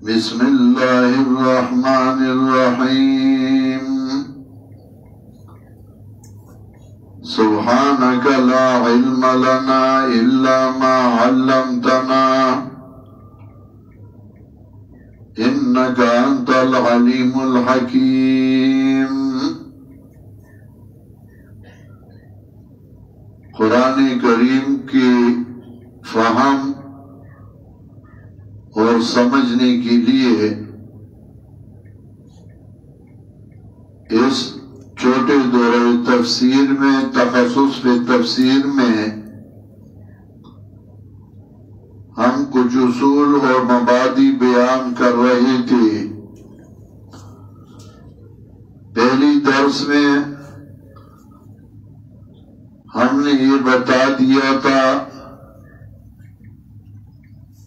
بسم اللہ الرحمن الرحیم سبحانک لا علم لنا الا ما علمتنا انک انت العلیم الحکیم۔ قرآن کریم کی فہم اور سمجھنے کے لیے اس چھوٹے دورہ تفسیر میں تخصص پہ تفسیر میں ہم کچھ اصول اور مبادی بیان کر رہے تھے۔ پہلی درس میں ہم نے یہ بتا دیا تھا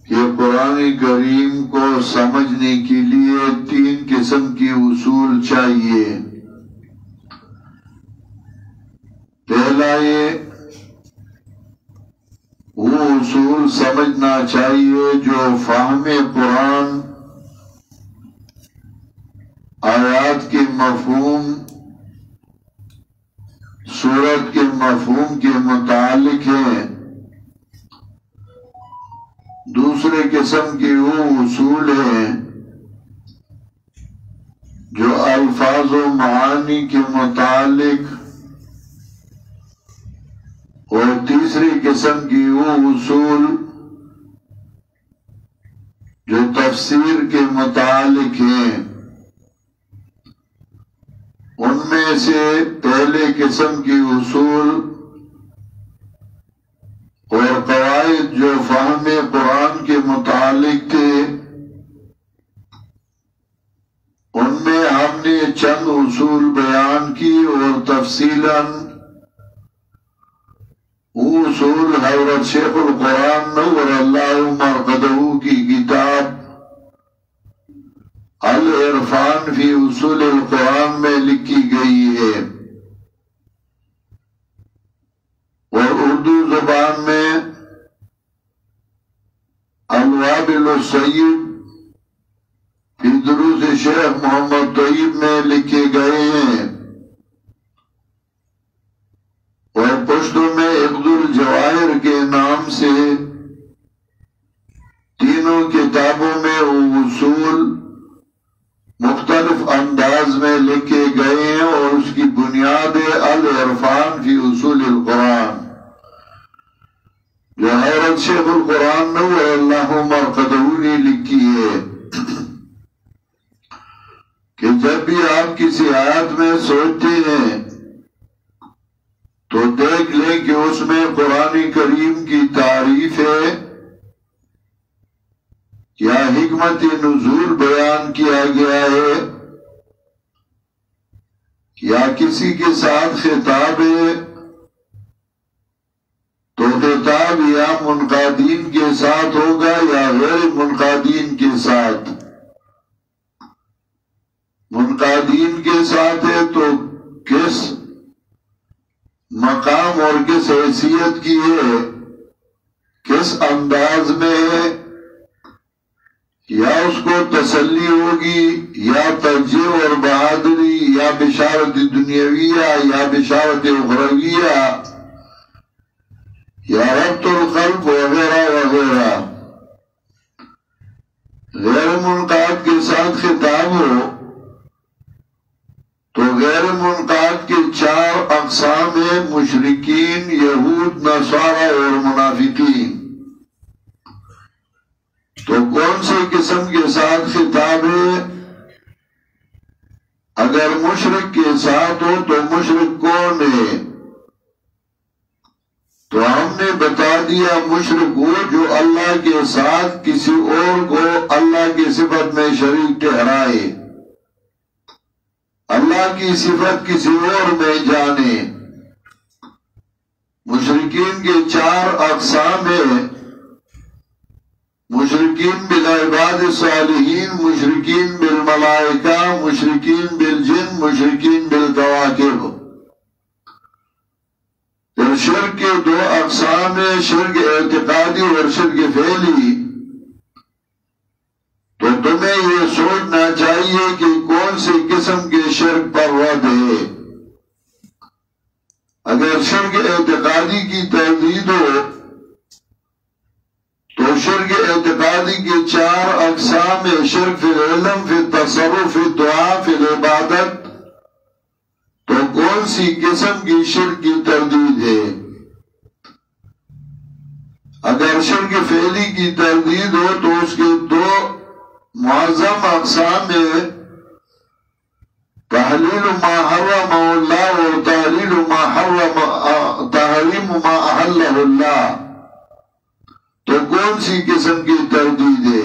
کہ قرآن کریم کو سمجھنے کے لیے 3 قسم کی اصول چاہیے۔ پہلا یہ وہ اصول سمجھنا چاہیے جو فہم قرآن، آیات کے مفہوم، سورت کے مفہوم کے متعلق ہے۔ دوسرے قسم کی وہ اصول ہیں جو الفاظ و معانی کے متعلق، اور تیسری قسم کی وہ اصول جو تفسیر کے متعلق ہیں۔ ان میں سے پہلے قسم کی اصول اور قواعد جو فہم قرآن کے متعلق تھے، ان میں ہم نے چند اصول بیان کی اور تفصیلاً وہ اصول حضرت شیخ القرآن نور اللہ مرقدہ کی کتاب العرفان فی اصول القرآن میں لکھی گئی ہے، اور اردو زبان میں الوابل السید فی دروس شیخ محمد طیب میں لکھے گئے ہیں، اور پشتو میں عقد الجواہر کے نام سے تینوں کتابوں میں وہ اصول مختلف انداز میں لکھے گئے ہیں، اور اس کی بنیاد ہے العرفان فی اصول القرآن جو حضرت شیخ القرآن نور اللہ مرقدہ نے لکھی ہے۔ کہ جب بھی آپ کسی آیت میں سوچتے ہیں تو دیکھ لیں کہ اس میں قرآن کریم کی تعریف ہے یا حکمت نزول بیان کیا گیا ہے، یا کسی کے ساتھ خطاب ہے تو خطاب یا منقادین کے ساتھ ہوگا یا غیر منقادین کے ساتھ۔ منقادین کے ساتھ ہے تو کس مقام اور کس حیثیت کی ہے، کس انداز میں ہے، یا اس کو تسلی ہوگی یا ترجیح اور بہادری یا بشارت دنیاویہ یا بشارت اخرویہ یا ربط القلب وغیرہ وغیرہ۔ غیر منقاد کے ساتھ خطاب ہو تو غیر منقاد کے 4 اقسام ہیں: مشرکین، یہود، نصارہ اور منافقین۔ تو کون سے قسم کے ساتھ خطاب ہے؟ اگر مشرک کے ساتھ ہو تو مشرک کون ہے؟ تو ہم نے بتا دیا مشرک وہ جو اللہ کے ساتھ کسی اور کو اللہ کی صفت میں شریک ٹھہرائے، اللہ کی صفت کسی اور میں جانے۔ مشرکین کے 4 اقسام ہیں: مشرکین بالعباد الصالحین، مشرکین بالملائکہ، مشرکین بالجن، مشرکین بالکواکب۔ پھر شرک کے 2 اقسام ہیں: شرک اعتقادی اور شرک فعلی۔ تو تم تمہیں یہ سوچنا چاہیے کہ کون سی قسم کے شرک پر رد ہے۔ اگر شرک اعتقادی کی تردید ہو تو شرک اعتقادی کی 4 اقسام ہے: شرک فی العلم، فی التصرف، فی الدعا، فی العبادت۔ تو کون سی قسم کی شرک کی تردید ہے؟ اگر شرک فعلی کی تردید ہو تو اس کے 2 معظم اقسام ہے: تحلیل ما حرم اللہ اور تحلیل تحریم ما احلہ اللہ۔ تو کون سی قسم کی تردید ہے؟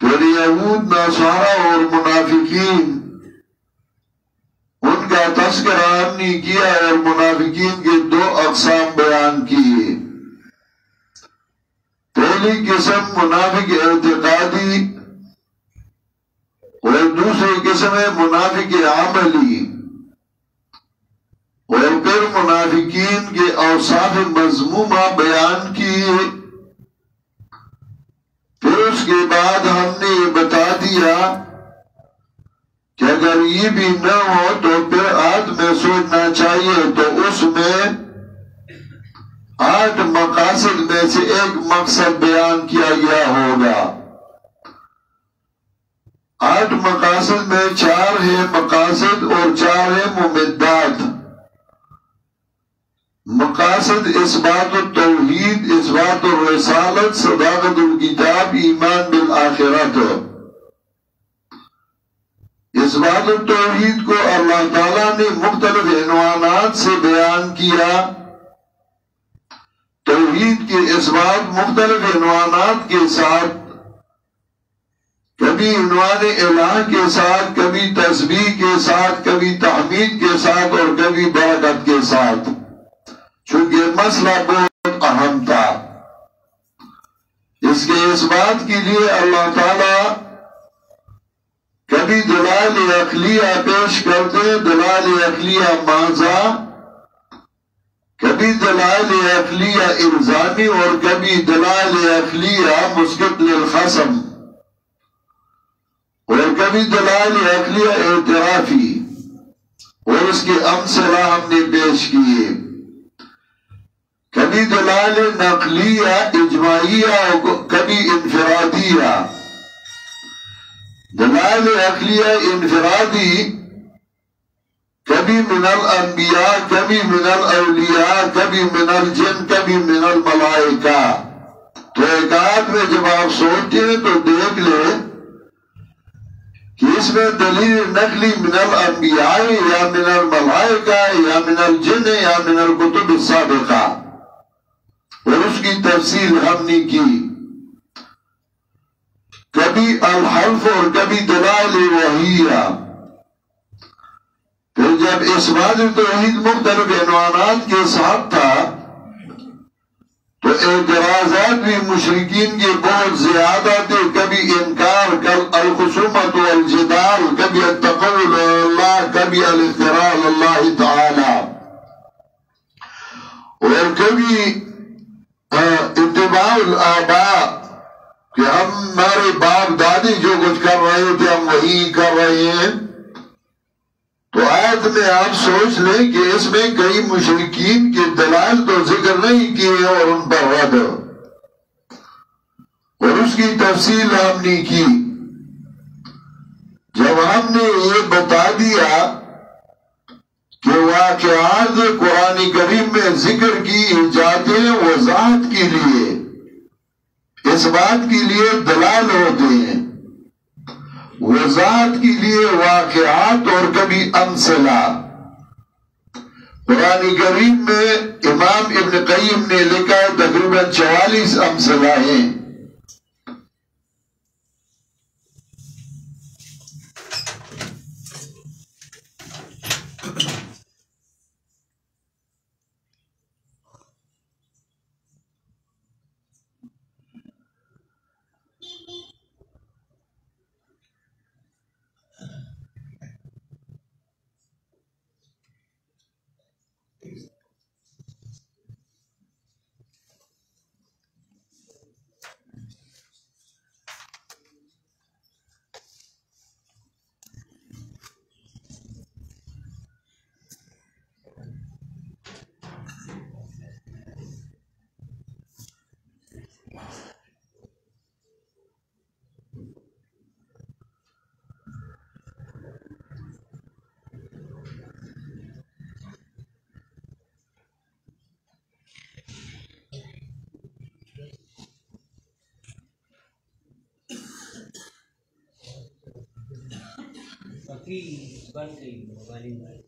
پھر یہود، نصارہ اور منافقین، ان کا تذکرہ ہم نے کیا اور منافقین کے 2 اقسام بیان کیے۔ پہلی قسم منافق اعتقادی اور دوسری قسم ہے منافق عملی، اور پھر منافقین کے اوصاف مذمومہ بیان کیے۔ پھر اس کے بعد ہم نے یہ بتا دیا کہ اگر یہ بھی نہ ہو تو پھر میں سوچنا چاہیے، تو اس میں 8 مقاصد میں سے ایک مقصد بیان کیا گیا ہوگا۔ 8 مقاصد میں 4 ہے مقاصد اور 4 ہے ممدات۔ مقاصد: اثبات التوحید، اثبات الرسالت، صداقت الکتاب، ایمان بالآخرت۔ اثبات التوحید کو اللہ تعالیٰ نے مختلف عنوانات سے بیان کیا۔ توحید کے اثبات مختلف عنوانات کے ساتھ، کبھی عنوان الہ کے ساتھ، کبھی تسبیح کے ساتھ، کبھی تحمید کے ساتھ اور کبھی برکت کے ساتھ، چونکہ مسئلہ بہت اہم تھا۔ اس کے اثبات کے لیے اللہ تعالیٰ کبھی دلائل عقلیہ پیش کرتے، دلائل عقلیہ ماذا، کبھی دلائل عقلیہ الزامی اور کبھی دلائل عقلیہ مسقط للخصم، اور کبھی دلائل عقلیہ اعترافی، اور اس کے امثلہ ہم نے پیش کیے۔ کبھی دلائل نقلیہ اجماعیہ اور کبھی انفرادیہ۔ دلائل عقلیہ انفرادی کبھی من الانبیاء، کبھی من الاولیاء، کبھی من الجن، کبھی من الملائکہ۔ تو ایک آدھ میں جب آپ سوچتے ہیں تو دیکھ لیں کہ اس میں دلیل نقلی من الانبیاء یا من الملائکہ یا من الجن یا من الکتب السابقہ، اور اس کی تفصیل ہم نے کی۔ کبھی الحلف اور کبھی دلائل وحیہ۔ پھر جب اثبات توحید مختلف عنوانات کے ساتھ تھا تو اعتراضات بھی مشرکین کے بہت زیادہ تھے، کبھی انکار، الخصومت والجدال، کبھی التقول اللہ، کبھی الافتراء اللہ تعالی، اور کبھی اتباع الآباء کہ ہمارے باپ دادی جو کچھ کر رہے تھے ہم وہی کر رہے ہیں۔ تو آیت میں آپ سوچ لیں کہ اس میں کئی مشرکین کے دلائل تو ذکر نہیں کیے اور ان پر رد، اور اس کی تفصیل ہم نے کی۔ جب ہم نے یہ بتا دیا کہ واقعات قرآن کریم میں ذکر کی جاتے ہیں وضاحت کے لیے، اس بات کے لیے دلائل ہوتے ہیں، وضاحت کے لیے واقعات اور کبھی امثلہ۔ قرآن کریم میں امام ابن قیم نے لکھا ہے تقریباً 44 امثلہ ہیں۔ مکی بن گئی مہربانی بھائی.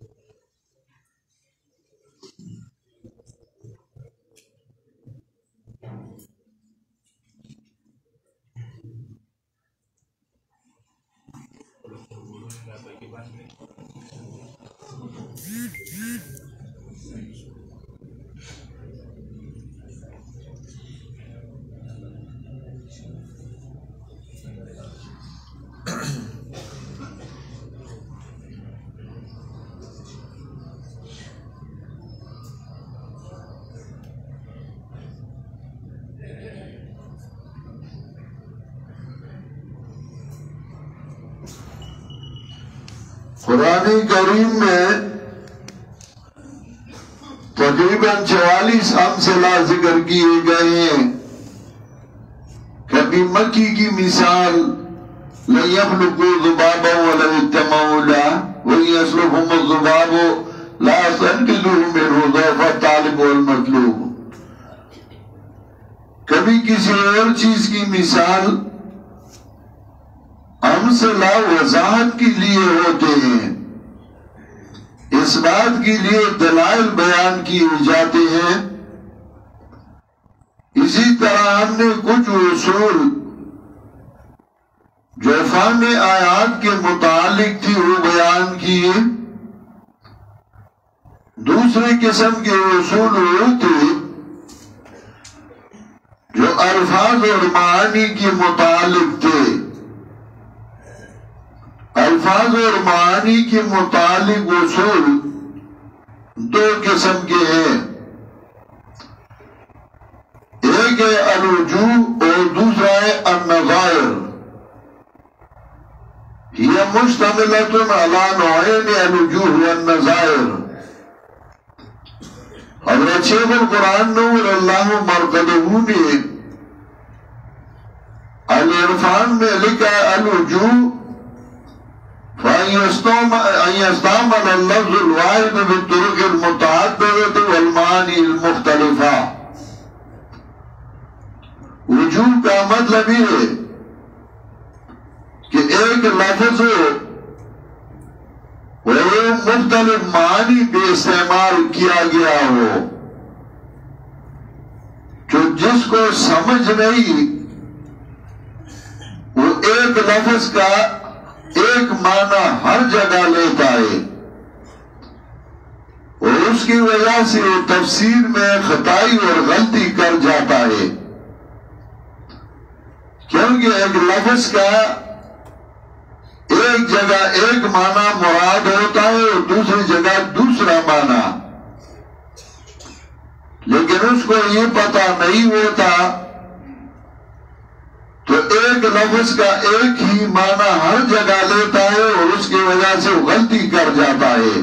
قرآن کریم میں تقریباً 44 امثلہ ذکر کیے گئے ہیں. کبھی مکی کی مثال لَن يَخْلُقُوا ذُبَابًا وَلَوِ اجْتَمَعُوا لَهُ وَإِنْ يَسْلُبْهُمُ الذُّبَابُ لَا يَسْتَنقِذُوهُ مِنْهُ ضَعْفَ الطَّالِبِ وَالْمَطْلُوبِ. کبھی کسی اور چیز کی مثال امثلہ وضاحت کے لیے ہوتے ہیں، اس بات کے لیے دلائل بیان کیے جاتے ہیں. اسی طرح ہم نے کچھ اصول جو فہم آیات کے متعلق تھی وہ بیان کیے. دوسرے قسم کے اصول وہ تھے جو الفاظ اور معانی کے متعلق تھے. الفاظ اور معانی کے متعلق اصول دو قسم کے ہیں، ایک ہے الوجوہ اور دوسرا ہے النظائر. یہ مشتملۃ علی نوعین الوجوہ والنظائر. حضرت شیخ القرآن نور اللہ مرقدہ نے العرفان میں لکھا ہے الوجوہ فَأَن يَسْتَعْمَلَ اللَّفْظُ الْوَاحِدُ بِالطُّرُقِ الْمُتَعَدِّدَةِ وَالْمَعَانِي الْمُخْتَلِفَةِ. وجوہ کا مطلب یہ ہے کہ ایک لفظ وہ مختلف معنی پہ استعمال کیا گیا ہو، جو جس کو سمجھ نہیں وہ ایک لفظ کا ایک معنی ہر جگہ لیتا ہے اور اس کی وجہ سے وہ تفسیر میں خطائی اور غلطی کر جاتا ہے، کیونکہ ایک لفظ کا ایک جگہ ایک معنی مراد ہوتا ہے اور دوسری جگہ دوسرا معنی، لیکن اس کو یہ پتہ نہیں ہوتا تو ایک لفظ کا ایک ہی معنی ہر جگہ لیتا ہے اور اس کی وجہ سے وہ غلطی کر جاتا ہے.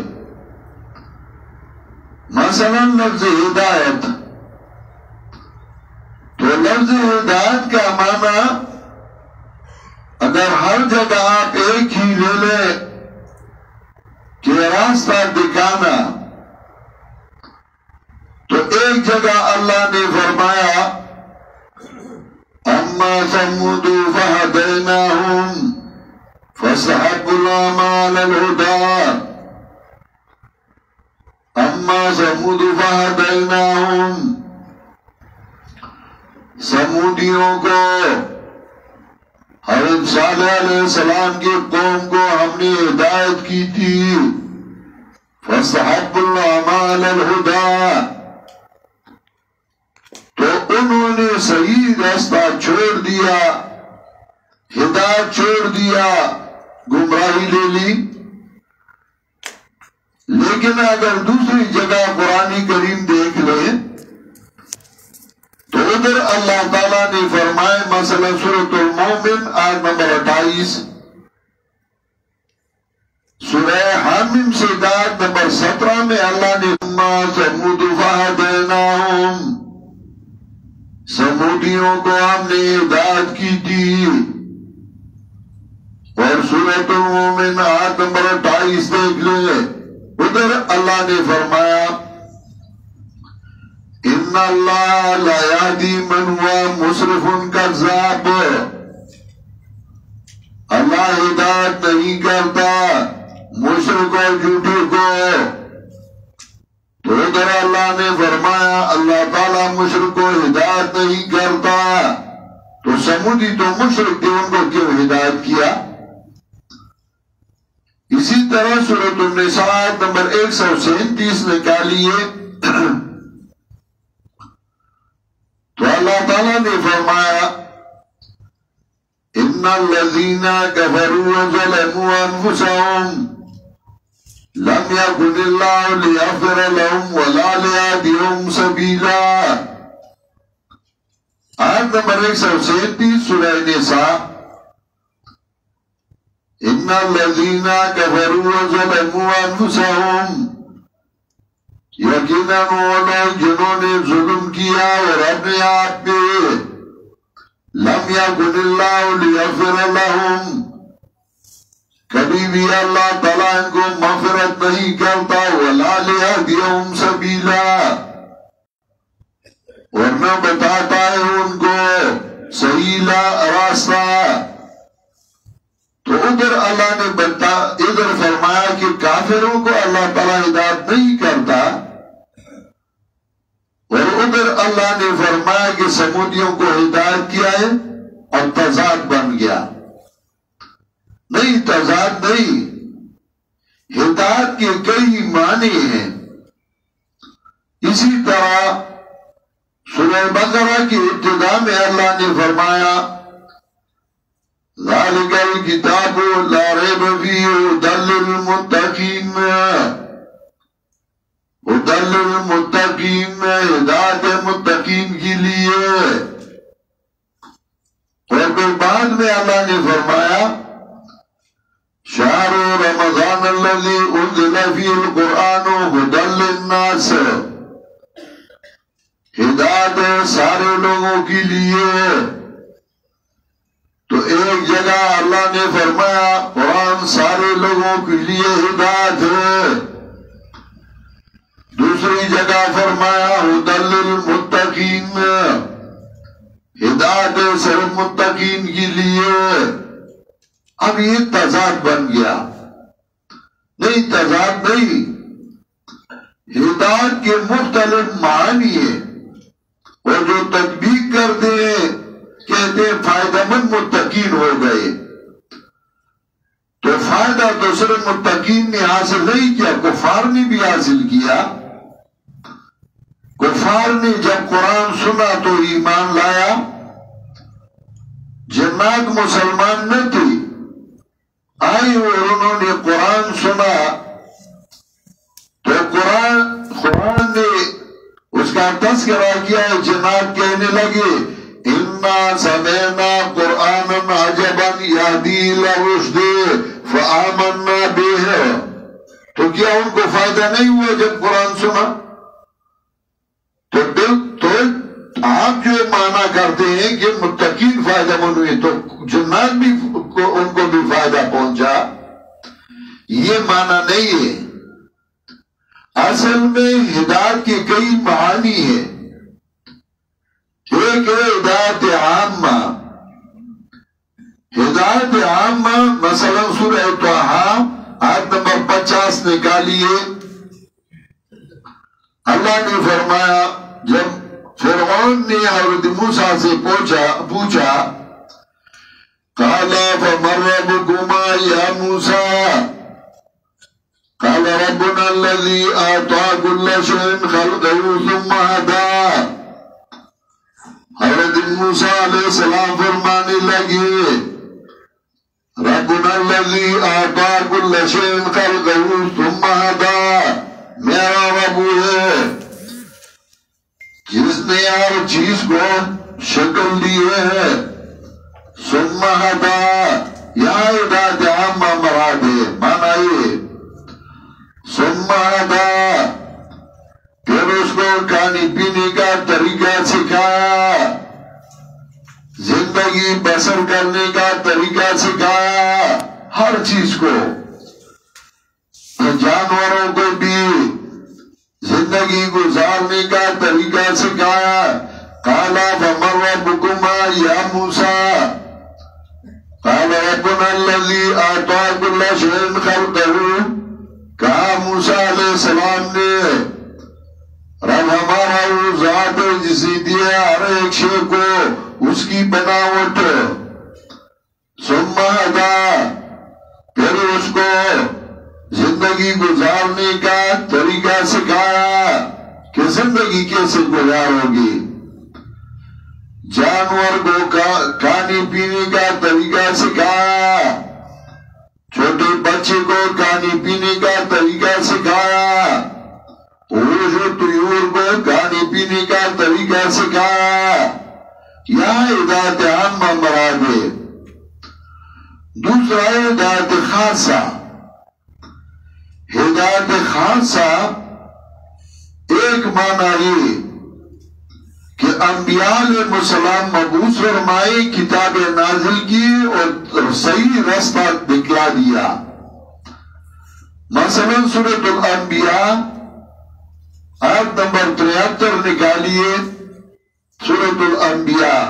مثلا لفظ ہدایت، تو لفظ ہدایت کا معنی اگر ہر جگہ آپ ایک ہی لے لیں کہ راستہ دکھانا، تو ایک جگہ اللہ نے فرمایا اما ثمود فہدیناہم فاستحبوا العمى على الهدى. اما ثمود فہدیناہم، سمودیوں کو، حضرت صالح علیہ السلام کے قوم کو ہم نے ہدایت کی تھی. فاستحبوا العمى على الهدى، تو انہوں نے صحیح راستہ چھوڑ دیا، ہدایت چھوڑ دیا، گمراہی لے لی. لیکن اگر دوسری جگہ قرآن کریم دیکھ لیں تو ادھر اللہ تعالیٰ نے فرمائے، مثلا سورۃ المومن آیت نمبر 28، سورہ حامیم سے آیت نمبر 17 میں اللہ نے اما ثمود فہدیناہم، سمودیوں کو ہم نے ہدایت کی تھی. اور سورۃ المومن آیت نمبر 28 دیکھ لیں، ادھر اللہ نے فرمایا ان اللہ لا یہدی من ہوا مسرف کذاب. اللہ ہدایت نہیں کرتا مشرکوں جھوٹے کو. تو ادھر اللہ نے فرمایا اللہ تعالیٰ مشرک کو ہدایت نہیں کرتا. تو سمودی تو مشرک تھے, ان کو کیوں ہدایت کیا؟ اسی طرح سورۃ النساء آیت نمبر 137 نکالیے. تو اللہ تعالیٰ نے فرمایا ان الذین کفروا وظلموا انفسهم لم يكن الله ليغفر لهم ولا ليهديهم سبيلا. آیت نمبر 137 سورہ نساء. ان الذین کفروا وظلموا انفسهم, یقیناً وہ لوگ جنہوں نے ظلم کیا اور اپنے آپ پہ, لم یکن اللہ لیغفر لهم, کبھی بھی اللہ تعالیٰ ان کو مغفرت نہیں کرتا, ولا لیہدیہم سبیلا, اور نہ بتاتا ہے ان کو صحیح راستہ. تو ادھر اللہ نے ادھر فرمایا کہ کافروں کو اللہ تعالیٰ ہدایت نہیں کرتا, اور ادھر اللہ نے فرمایا کہ سمودیوں کو ہدایت کیا ہے, اور تضاد بن گیا. نہیں, تضاد نہیں, ہدایت کے کئی معنی ہیں. اسی طرح سورہ بقرہ کی ابتدا میں اللہ نے فرمایا ذالک الکتاب لا ریب فیہ ھدی للمتقین, ھدی للمتقین میں ہدایت متقین کے لیے. اور پھر بعد میں اللہ نے فرمایا شہر رمضان الذی انزل فیہ القرآن ھدی للناس, ہدایت سارے لوگوں کے لیے. تو ایک جگہ اللہ نے فرمایا قرآن سارے لوگوں کے لیے ہدایت ہے, دوسری جگہ فرمایا ھدی للمتقین, ہدایت صرف متقین کے لیے. اب یہ تضاد بن گیا. نہیں, تضاد نہیں, ہدایت کے مختلف معنی ہیں, اور جو تطبیق کرتے ہیں کہتے ہیں فائدہ مند متقین ہو گئے. تو فائدہ تو صرف متقین نے حاصل نہیں کیا, کفار نے بھی حاصل کیا. کفار نے جب قرآن سنا تو ایمان لایا. جنات مسلمان نہ تھی, آئی اور انہوں نے قرآن سنا, تو قرآن نے اس کا تذکرہ کیا ہے. جنات کہنے لگے اِنَّا سَمِعْنَا قُرْآنًا عَجَبًا يَهْدِي إِلَى الرُّشْدِ فَآمَنَّا بِهِ. تو کیا ان کو فائدہ نہیں ہوا جب قرآن سنا؟ تو آپ جو معنی کرتے ہیں کہ متقین فائدہ مند ہوئے, تو جنات بھی ان کو بھی فائدہ پہنچا, یہ معنی نہیں ہے. اصل میں ہدایت کے کئی معانی ہیں. ایک ہے ہدایت عامہ. ہدایت عامہ مثلا سورہ طٰہٰ آیت نمبر 50 نکالیے. اللہ نے فرمایا جب فرعون نے حضرت موسیٰ سے پوچھا قَالَ فَمَنْ رَبُّكُمَا يَا مُوسَىٰ قَالَ رَبُّنَا الَّذِي أَعْطَىٰ كُلَّ شَيْءٍ خَلْقَهُ ثُمَّ هَدَىٰ. حضرت موسیٰ علیہ السلام فرمانے لگے رَبُّنَا الَّذِي أَعْطَىٰ كُلَّ شَيْءٍ خَلْقَهُ ثُمَّ هَدَىٰ, میرا رب ہے جس نے ہر چیز کو شکل دی ہے. ثم هدى, یہاں ہدایت عامہ مراد ہے, مانا یہ ثم هدى, پھر اس کو کھانے پینے کا طریقہ سکھایا, زندگی بسر کرنے کا طریقہ سکھایا, ہر چیز کو, جانوروں کو بھی زندگی گزارنے کا طریقہ سکھایا. قَالَ فَمَنْ رَبُّكُمَا يَا مُوسَىٰ قَالَ رَبُّنَا الَّذِي أَعْطَىٰ كُلَّ شَيْءٍ خَلْقَهُ کہا موسیٰ علیہ السلام نے رب ہمارا وہ ذات ہے جسے دیا ہر ایک شے کو اس کی بناوٹ ثم ہدا پھر اس کو زندگی گزارنے کا طریقہ سکھایا کہ زندگی کیسے گزارو گی جانور کو کھانے پینے کا طریقہ سکھایا چھوٹے بچے کو کھانے پینے کا طریقہ سکھایا اوش و طیور کو کھانے پینے کا طریقہ سکھایا یہاں ہدایت عامہ مراد ہے دوسرا ہدایت خاصہ ہدایت خاصہ ایک معنی یہ کہ انبیاء علیہ السلام مبعوث فرمائے کتاب نازل کی اور صحیح رستہ دکھلا دیا مثلا سورۃ الانبیاء آیت نمبر 73 نکالیے سورۃ الانبیاء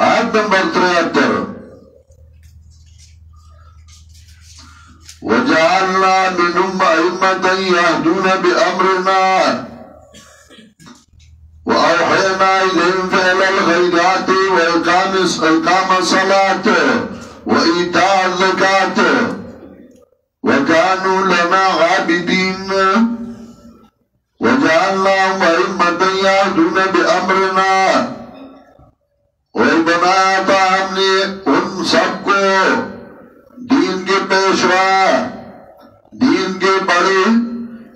آیت نمبر 73 وَجَعَلْنَا مِنْهُمْ أَئِمَّةً يَهْدُونَ بِأَمْرِنَا وَأَوْحَيْنَا إِلَيْهِمْ فِعْلَ الْخَيْرَاتِ وَإِقَامَ الصَّلَاةِ وَإِيتَاءَ الزَّكَاةِ وَكَانُوا لَنَا عَابِدِينَ وَجَعَلْنَاهُمْ أَئِمَّةً يَهْدُونَ بِأَمْرِنَا اور بنایا تھا ہم نے ان سب کو دین کے پیشوا دین کے بڑے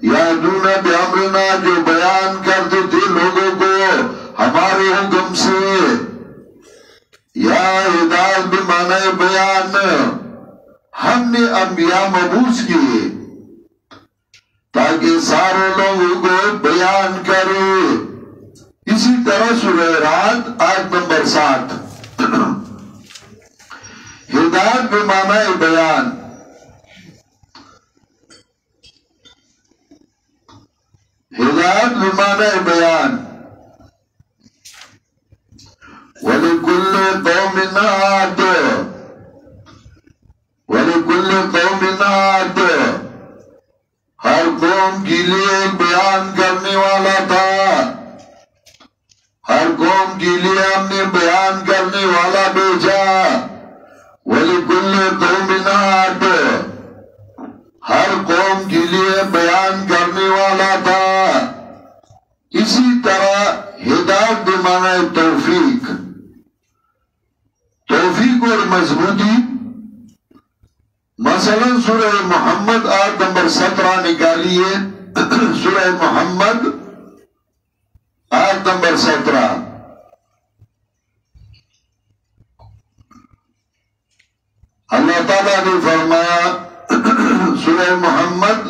یادون بامرنا جو بیان کرتے تھے لوگوں کو ہمارے حکم سے یا ہدایت بمعنی بیان ہم نے انبیاء مبعوث کیے تاکہ سارے لوگوں کو بیان کرے اسی طرح سورہ رعد آیت نمبر 7 ہدایت بمعنی بیان ہدایت بمعنی بیان وَلِكُلِّ قَوْمٍ عَادٍ وَلِكُلِّ قَوْمٍ عَادٍ ہر قوم کے لیے ایک بیان کرنے والا تھا ہر قوم کے لیے ہم نے بیان کرنے والا بھیجا وَلِكُلِّ قَوْمٍ عَادٍ ہر قوم کے لیے بیان کرنے والا تھا اسی طرح ہدایت بمعنی توفیق توفیق اور مضبوطی مثلا سورہ محمد آیت نمبر 17 نکالیے سورہ محمد آیت نمبر 17 اللہ تعالیٰ نے فرمایا سورہ محمد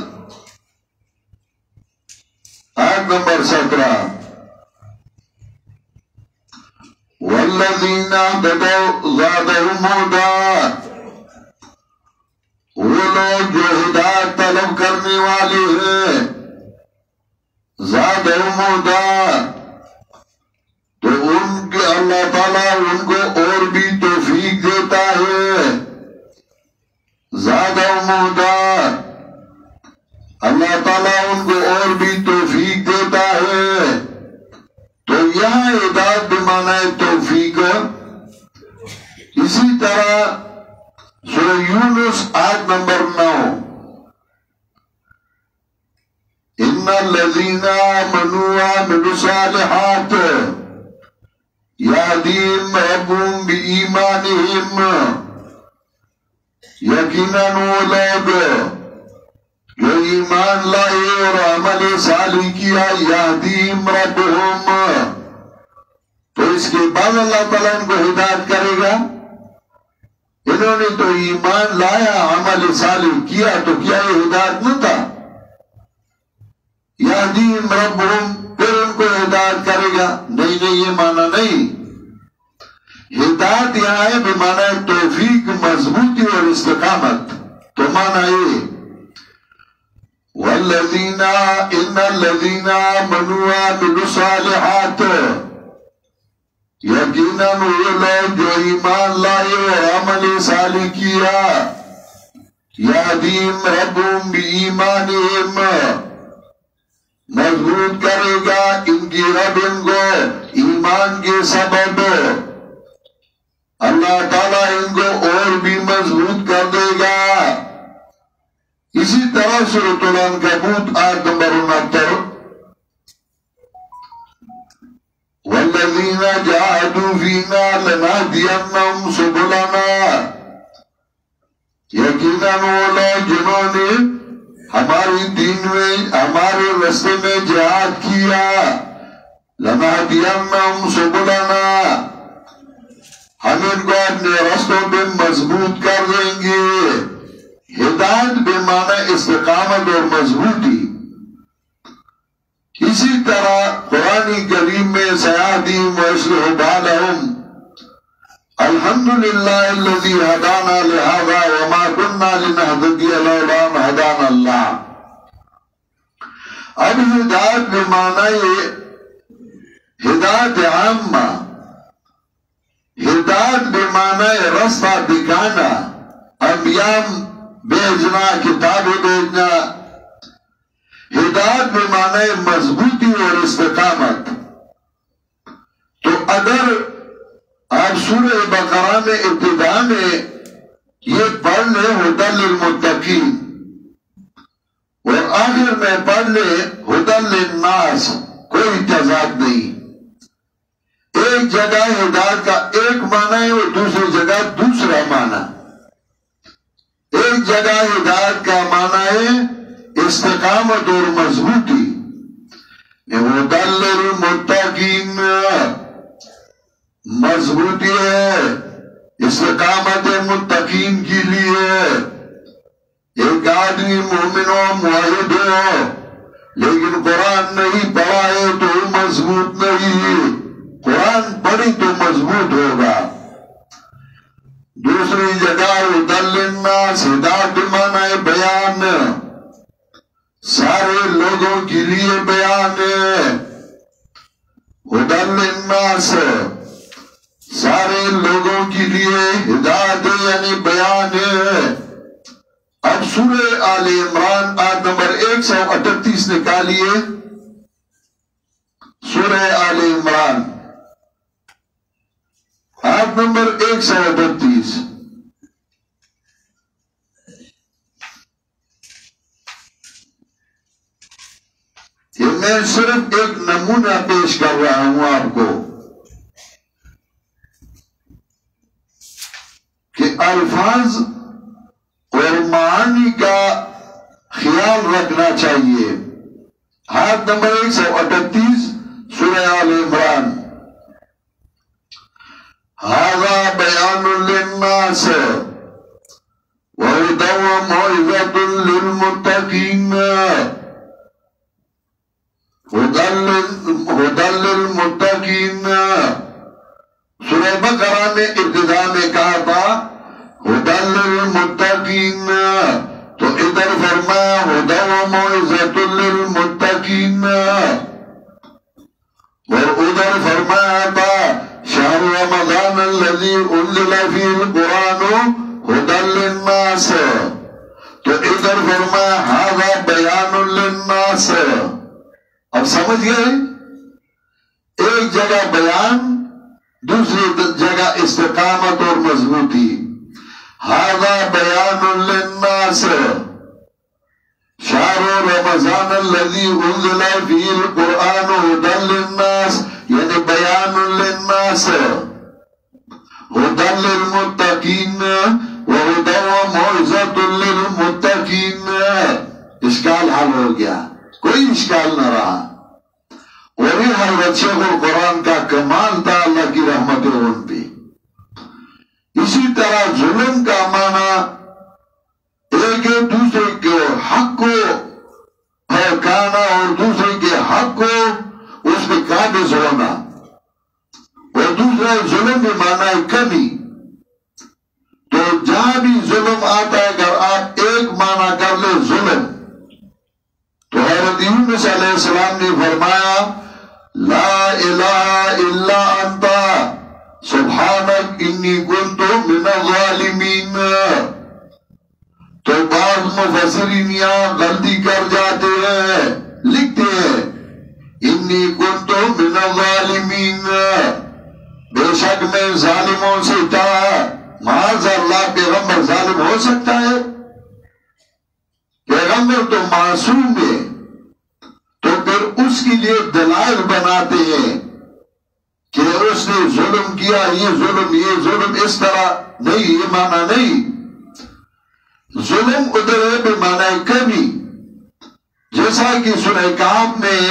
آیت نمبر 17 وَالَّذِينَ اهْتَدَوْا زَادَهُمْ هُدًى وہ لوگ جو ہدایت طلب کرنے والے ہیں زَادَهُمْ هُدًى تو ان کے اللہ تعالیٰ ان کو اور بھی توفیق دیتا ہے زَادَهُمْ هُدًى اللہ تعالیٰ ان کو اور بھی توفیق دیتا ہے تو یہاں ہدایت بمعنی توفیق اسی طرح سورہ یونس آیت نمبر 9 ان الذین آمنوا وعملوا الصالحات یہدیہم ربہم بایمانہم یقیناً وہ لوگ جو ایمان لائے اور عمل صالح کیا یہدیہم ربہم تو اس کے بعد اللہ تعالیٰ ان کو ہدایت کرے گا انہوں نے تو ایمان لایا عمل صالح کیا تو کیا یہ ہدایت نہ تھا یہدیہم ربہم پھر ان کو ہدایت کرے گا نہیں یہ معنی نہیں ہدایت یہاں ہے بمعنی توفیق مضبوطی اور استقامت تو معنی یہ وَالَّذِينَ إِنَّ الَّذِينَ آمَنُوا وَعَمِلُوا الصَّالِحَاتِ یقیناً وہ لوگ جو ایمان لائے اور عمل صالح کیا یادیم ربهم بایمانہم، مضبوط کرے گا ان کی رب ان کو ایمان کے سبب، اللہ تعالیٰ ان کو اور بھی مضبوط کر دے گا۔ اسی طرح سورۃ العنکبوت آیت نمبر 69، وَالَّذِينَ جَاهَدُوا فِينَا لَنَهْدِيَنَّهُمْ سُبُلَنَا، یقیناً وہ لوگ جنہوں نے ہماری دین میں ہمارے راستے میں جہاد کیا، لَنَهْدِيَنَّهُمْ سُبُلَنَا، ہم ان کو اپنے راستوں پہ مضبوط کر دیں گے۔ ہدایت بے معنی استقامت اور مضبوطی۔ اسی طرح قرآن کریم میں سیہدیہم ویصلح بالہم، الحمدللہ الذی ہدانا لہذا وما كنا لنہتدی لولا ان ہدانا اللہ۔ اب ہدایت بے معنی ہدایت عامہ، ہدایت بے معنی راستہ دکھانا، انبیاء بھیجنا، کتاب بھیجنا۔ ہدایت بے معنی مضبوطی اور استقامت۔ تو اگر آپ سورہ بقرہ میں ابتدا میں یہ پڑھ لیں ہدی للمتقین اور آخر میں پڑھ لیں ہدی للناس، کوئی تضاد نہیں۔ ایک جگہ ہدایت کا ایک معنی ہے اور دوسری جگہ دوسرا معنی۔ ایک جگہ ہدایت کا معنی ہے استقامت اور مضبوطی، ہدی للمتقین مضبوطی ہے، استقامت متقین کے لیے۔ ایک آدمی مومن ہو، موحد ہو، لیکن قرآن نہیں پڑھا ہے تو مضبوط نہیں، قرآن پڑھی تو مضبوط ہوگا۔ دوسری جگہ ہدی للناس، ہدایت بے معنی بیان، سارے لوگوں کے لیے بیان ہے۔ ہدی للناس سارے لوگوں کے لیے ہدایت یعنی بیان ہے۔ اب سورہ آل عمران آیت نمبر 138 نکالیے، سورہ آل عمران آیت نمبر 138۔ یہ میں صرف ایک نمونہ پیش کر رہا ہوں آپ کو کہ الفاظ اور معانی کا خیال رکھنا چاہیے۔ آیت نمبر 138 سورہ آل عمران، ھذا بیان للناس وہدی وموعظۃ للمتقین، ہدی للمتقین۔ سورہ بقرہ میں ابتدا میں کہا تھا ہدی للمتقین، تو ادھر فرمایا ہدی وموعظۃ للمتقین، اور ادھر فرمایا تھا شہر رمضان الذی انزل فیہ القرآن ہدی للناس، تو ادھر فرمایا ھذا بیان للناس۔ اب سمجھ گئے؟ ایک جگہ بیان، دوسری جگہ استقامت اور مضبوطی۔ ھذا بیان للناس شہر رمضان الذی انزل فیہ القرآن ھدی للناس، یعنی بیان للناس، ھدی للمتقین وہدی وموعظۃ للمتقین۔ اشکال حل ہو گیا، کوئی اشکال نہ رہا۔ اور یہ حضرت شیخ القرآن کا کمال تھا، اللہ کی رحمت ہے ان پہ۔ اسی طرح ظلم کا معنی ایک دوسرے کے حق کو پھینکانا اور دوسرے کے حق کو اس پہ قابض ہونا، اور دوسرا ظلم بھی معنی ہے کمی۔ تو جہاں بھی ظلم آتا ہے اگر آپ ایک معنی کر لیں ظلم، تو حضرت یونس علیہ السلام نے فرمایا لا الہ الا انت سبحانک انی کنت من الظالمین۔ تو مفسرین یہاں غلطی کر جاتے ہیں، لکھتے ہیں انی کنت من الظالمین، بے شک میں ظالموں سے تھا۔ معاذ اللہ، پیغمبر ظالم ہو سکتا ہے؟ پیغمبر تو معصوم ہے، تو پھر اس کے لیے دلائل بناتے ہیں کہ اس نے ظلم کیا، یہ ظلم اس طرح نہیں، یہ معنی نہیں۔ ظلم ادھر ہے بے معنی کمی، جیسا کہ سورہ کہف میں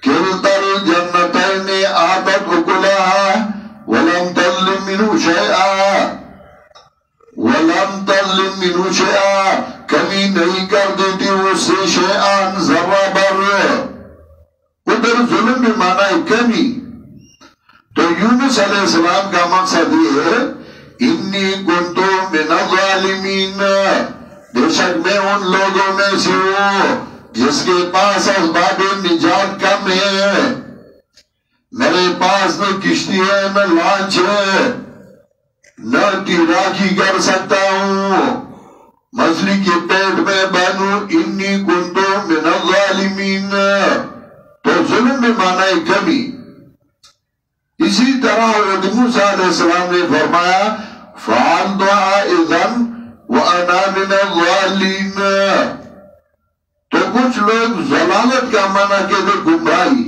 کلتا الجنتین آتت اکلہا ولم تظلم منہ شیئا، کمی نہیں کر دیتی اس سے شیئان، ذرہ بر۔ ادھر ظلم بے معنی کمی۔ تو یونس علیہ السلام کا مقصد یہ ہے انی کنت من الظالمین، بے شک میں ان لوگوں میں سے ہوں جس کے پاس اسباب نجات کم ہے، میرے پاس نہ کشتی ہے، نہ لانچ ہے، نہ تیراکی کر سکتا ہوں، مچھلی کے پیٹ میں بنوں، انی کنت من الظالمین۔ تو ظلم میں معنی کمی۔ اسی طرح حضرت موسیٰ علیہ السلام نے فرمایا فَعَلْتُهَا إِذًا وَأَنَا مِنَ الضَّالِّينَ۔ تو کچھ لوگ ضلالت کا معنی کہتے گمراہی،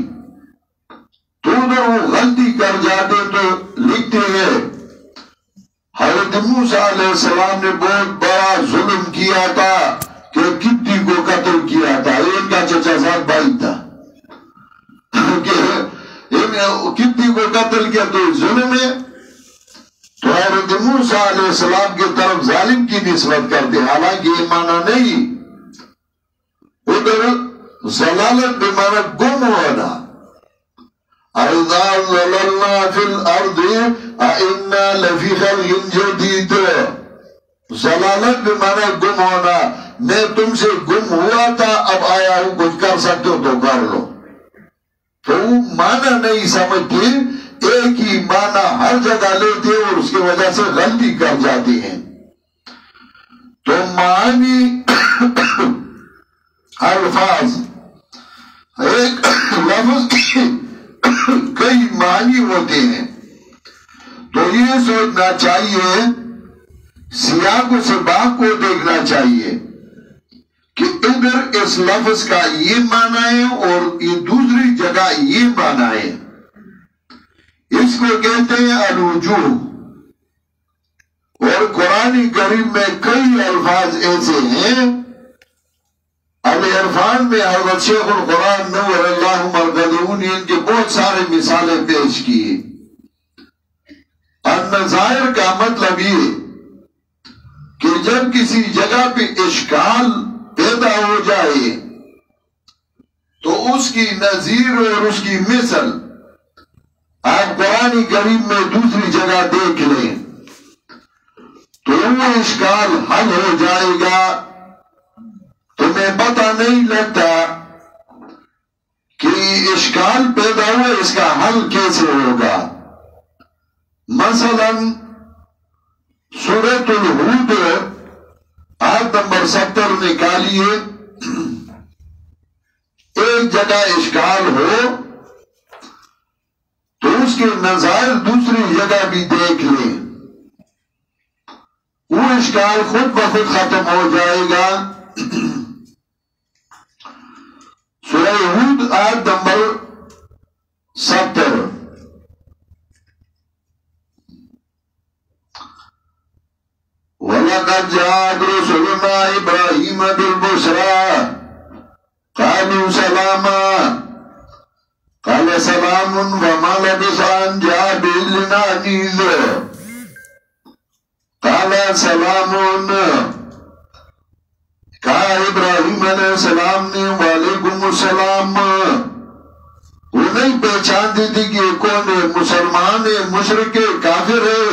تو اگر وہ غلطی کر جاتے تو لکھتے ہیں حضرت موسیٰ علیہ السلام نے بہت بڑا ظلم کیا تھا کہ کبتی کو قتل کیا تھا، ان کا چچا زاد بھائی تھا، کبتی کو قتل کیا تو ظلم ہے۔ تو حضرت موسیٰ علیہ السلام کی طرف ظالم کی نسبت کرتے، حالانکہ یہ معنی نہیں۔ ادھر ضلالت بمعنی گم ہونا، اَإِذَا ضَلَلْنَا فِي الْأَرْضِ أَإِنَّا لَفِي خَلْقٍ جَدِيدٍ۔ ضلالت بمعنی گم ہونا، میں تم سے گم ہوا تھا، اب آیا ہوں، کچھ کر سکتے ہو تو کر لو۔ تو وہ معنی نہیں سمجھتے، ایک ہی معنی ہر جگہ لیتے اور اس کی وجہ سے غلطی کر جاتی ہیں۔ تو معنی الفاظ، ایک لفظ کئی معنی ہوتے ہیں، تو یہ سوچنا چاہیے، سیاق و سباق کو دیکھنا چاہیے کہ ادھر اس لفظ کا یہ معنی ہے اور یہ دوسری جگہ یہ معنی ہے۔ اس کو کہتے ہیں الوجوہ، اور قرآن کریم میں کئی الفاظ ایسے ہیں۔ العرفان میں حضرت شیخ القرآن نور اللہ مرکزہ نے ان کے بہت سارے مثالیں پیش کی۔ النظائر کا مطلب یہ کہ جب کسی جگہ پہ اشکال پیدا ہو جائے تو اس کی نظیر اور اس کی مثل آپ قرآن کریم میں دوسری جگہ دیکھ لیں تو وہ اشکال حل ہو جائے گا۔ تمہیں پتہ نہیں لگتا کہ اشکال پیدا ہوا، اس کا حل کیسے ہوگا۔ مثلا سورۃ الہود آیت نمبر 70 نکالیے، ایک جگہ اشکال ہو تو اس کے نظائر دوسری جگہ بھی دیکھ لیں، وہ اشکال خود بخود ختم ہو جائے گا۔ سورہ ہود آیت نمبر 70۔ وَلَقَدْ جَاءَتْ رُسُلُنَا إِبْرَاهِيمَ بِالْبُشْرَىٰ قَالُوا سَلَامًا قَالَ سَلَامٌ فَمَا لَبِثَ أَن جَاءَ بِعِجْلٍ حَنِيذٍ قَالَ سَلَامٌ۔ کہا ابراہیم علیہ السلام نے وعلیکم السلام، وہ نہیں پہچانتی تھی کہ کون ہے، مسلمان ہے، مشرک ہے، کافر ہے،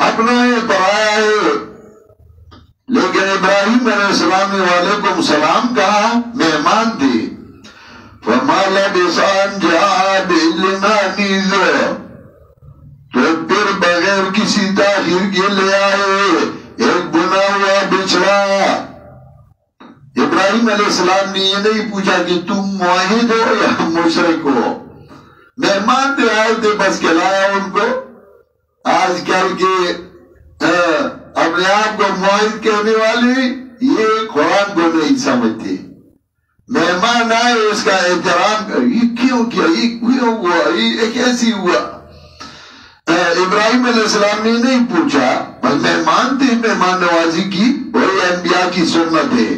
اپنا ہے، پرایا ہے، لیکن ابراہیم علیہ السلام نے وعلیکم السلام کہا، مہمان تھے۔ فَمَا لَبِثَ أَن جَاءَ بِعِجْلٍ حَنِيذٍ، تو پھر بغیر کسی تاخیر کے لے آئے ایک بنا ہوا بچڑا، ابراہیم علیہ السلام نے یہ نہیں پوچھا کہ تم موحد ہو یا مشرک ہو. مہمان تھے آئے تھے بس کھلایا ان کو. آج کل کے اپنے آپ کو موحد کہنے والے یہ قرآن کو نہیں سمجھتے. مہمان آئے اس کا احترام کر. یہ کیوں کیا, یہ کیوں ہوا, یہ کیسی ہوا. ابراہیم علیہ السلام نے نہیں پوچھا, بس مہمان تھے, مہمان نوازی کی وہی انبیاء کی سنت ہے.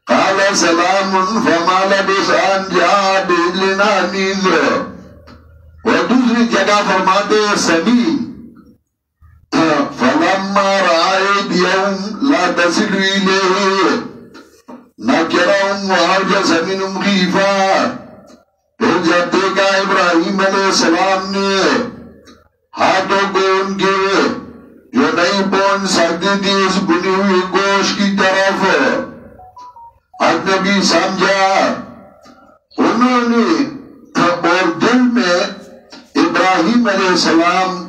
قال سلام فما لبث ان جاء بعجل حنیذ. اور دوسری جگہ فرماتے ہیں سمین فلما رأى أيديهم لا تصل إليه نكرهم وأوجس منهم خيفة. پھر جب دیکھا ابراہیم علیہ السلام نے ہاتھوں کو ان کے جو نہیں پہنچ سکتی تھی اس بنی ہوئی گوشت کی طرف, اجنبی سمجھا انہوں نے, اور دل میں ابراہیم علیہ السلام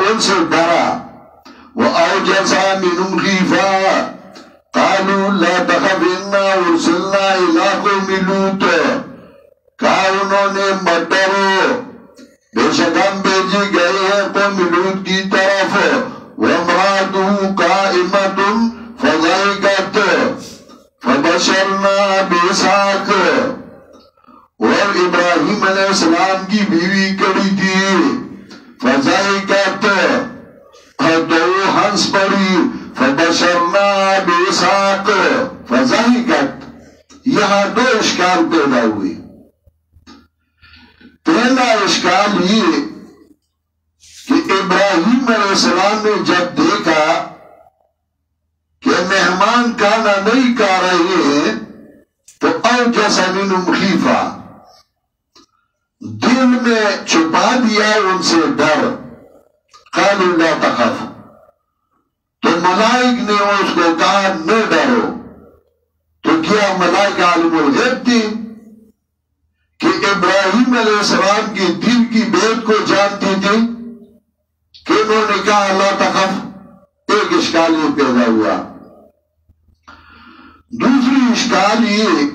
ان سے ڈرا. وَأَوْجَسَ مِنْهُمْ خِيفَةً قَالُوا لَا تَخَفْ إِنَّا أُرْسِلْنَا إِلَىٰ قَوْمِ لُوطٍ. کہا انہوں نے مت ڈرو, بے شک ہم بھیجے گئے ہیں قوم لوط کی طرف. وَامْرَأَتُهُ قَائِمَةٌ فَضَحِكَتْ فَبَشَّرْنَاهَا بِإِسْحَاقَ. اور ابراہیم علیہ السلام کی بیوی کڑی تھی, فضحکت تو وہ ہنس پڑی. فبشرناها بإسحاق فضحکت. یہاں دو اشکال پیدا ہوئے. پہلا اشکال یہ کہ ابراہیم علیہ السلام نے جب دیکھا کہ مہمان کھانا نہیں کھا رہے ہیں تو اوجس منہم خیفہ, دل میں چھپا دیا ان سے ڈر. قالوا لا تخف. تو ملائک نے اس کو کہا نہ ڈرو. تو کیا ملائک عالم الغیب تھی کہ ابراہیم علیہ السلام کی دل کی بات کو جانتی تھی کہ انہوں نے کہا لا تخف. ایک اشکال یہ پیدا ہوا. دوسری اشکال یہ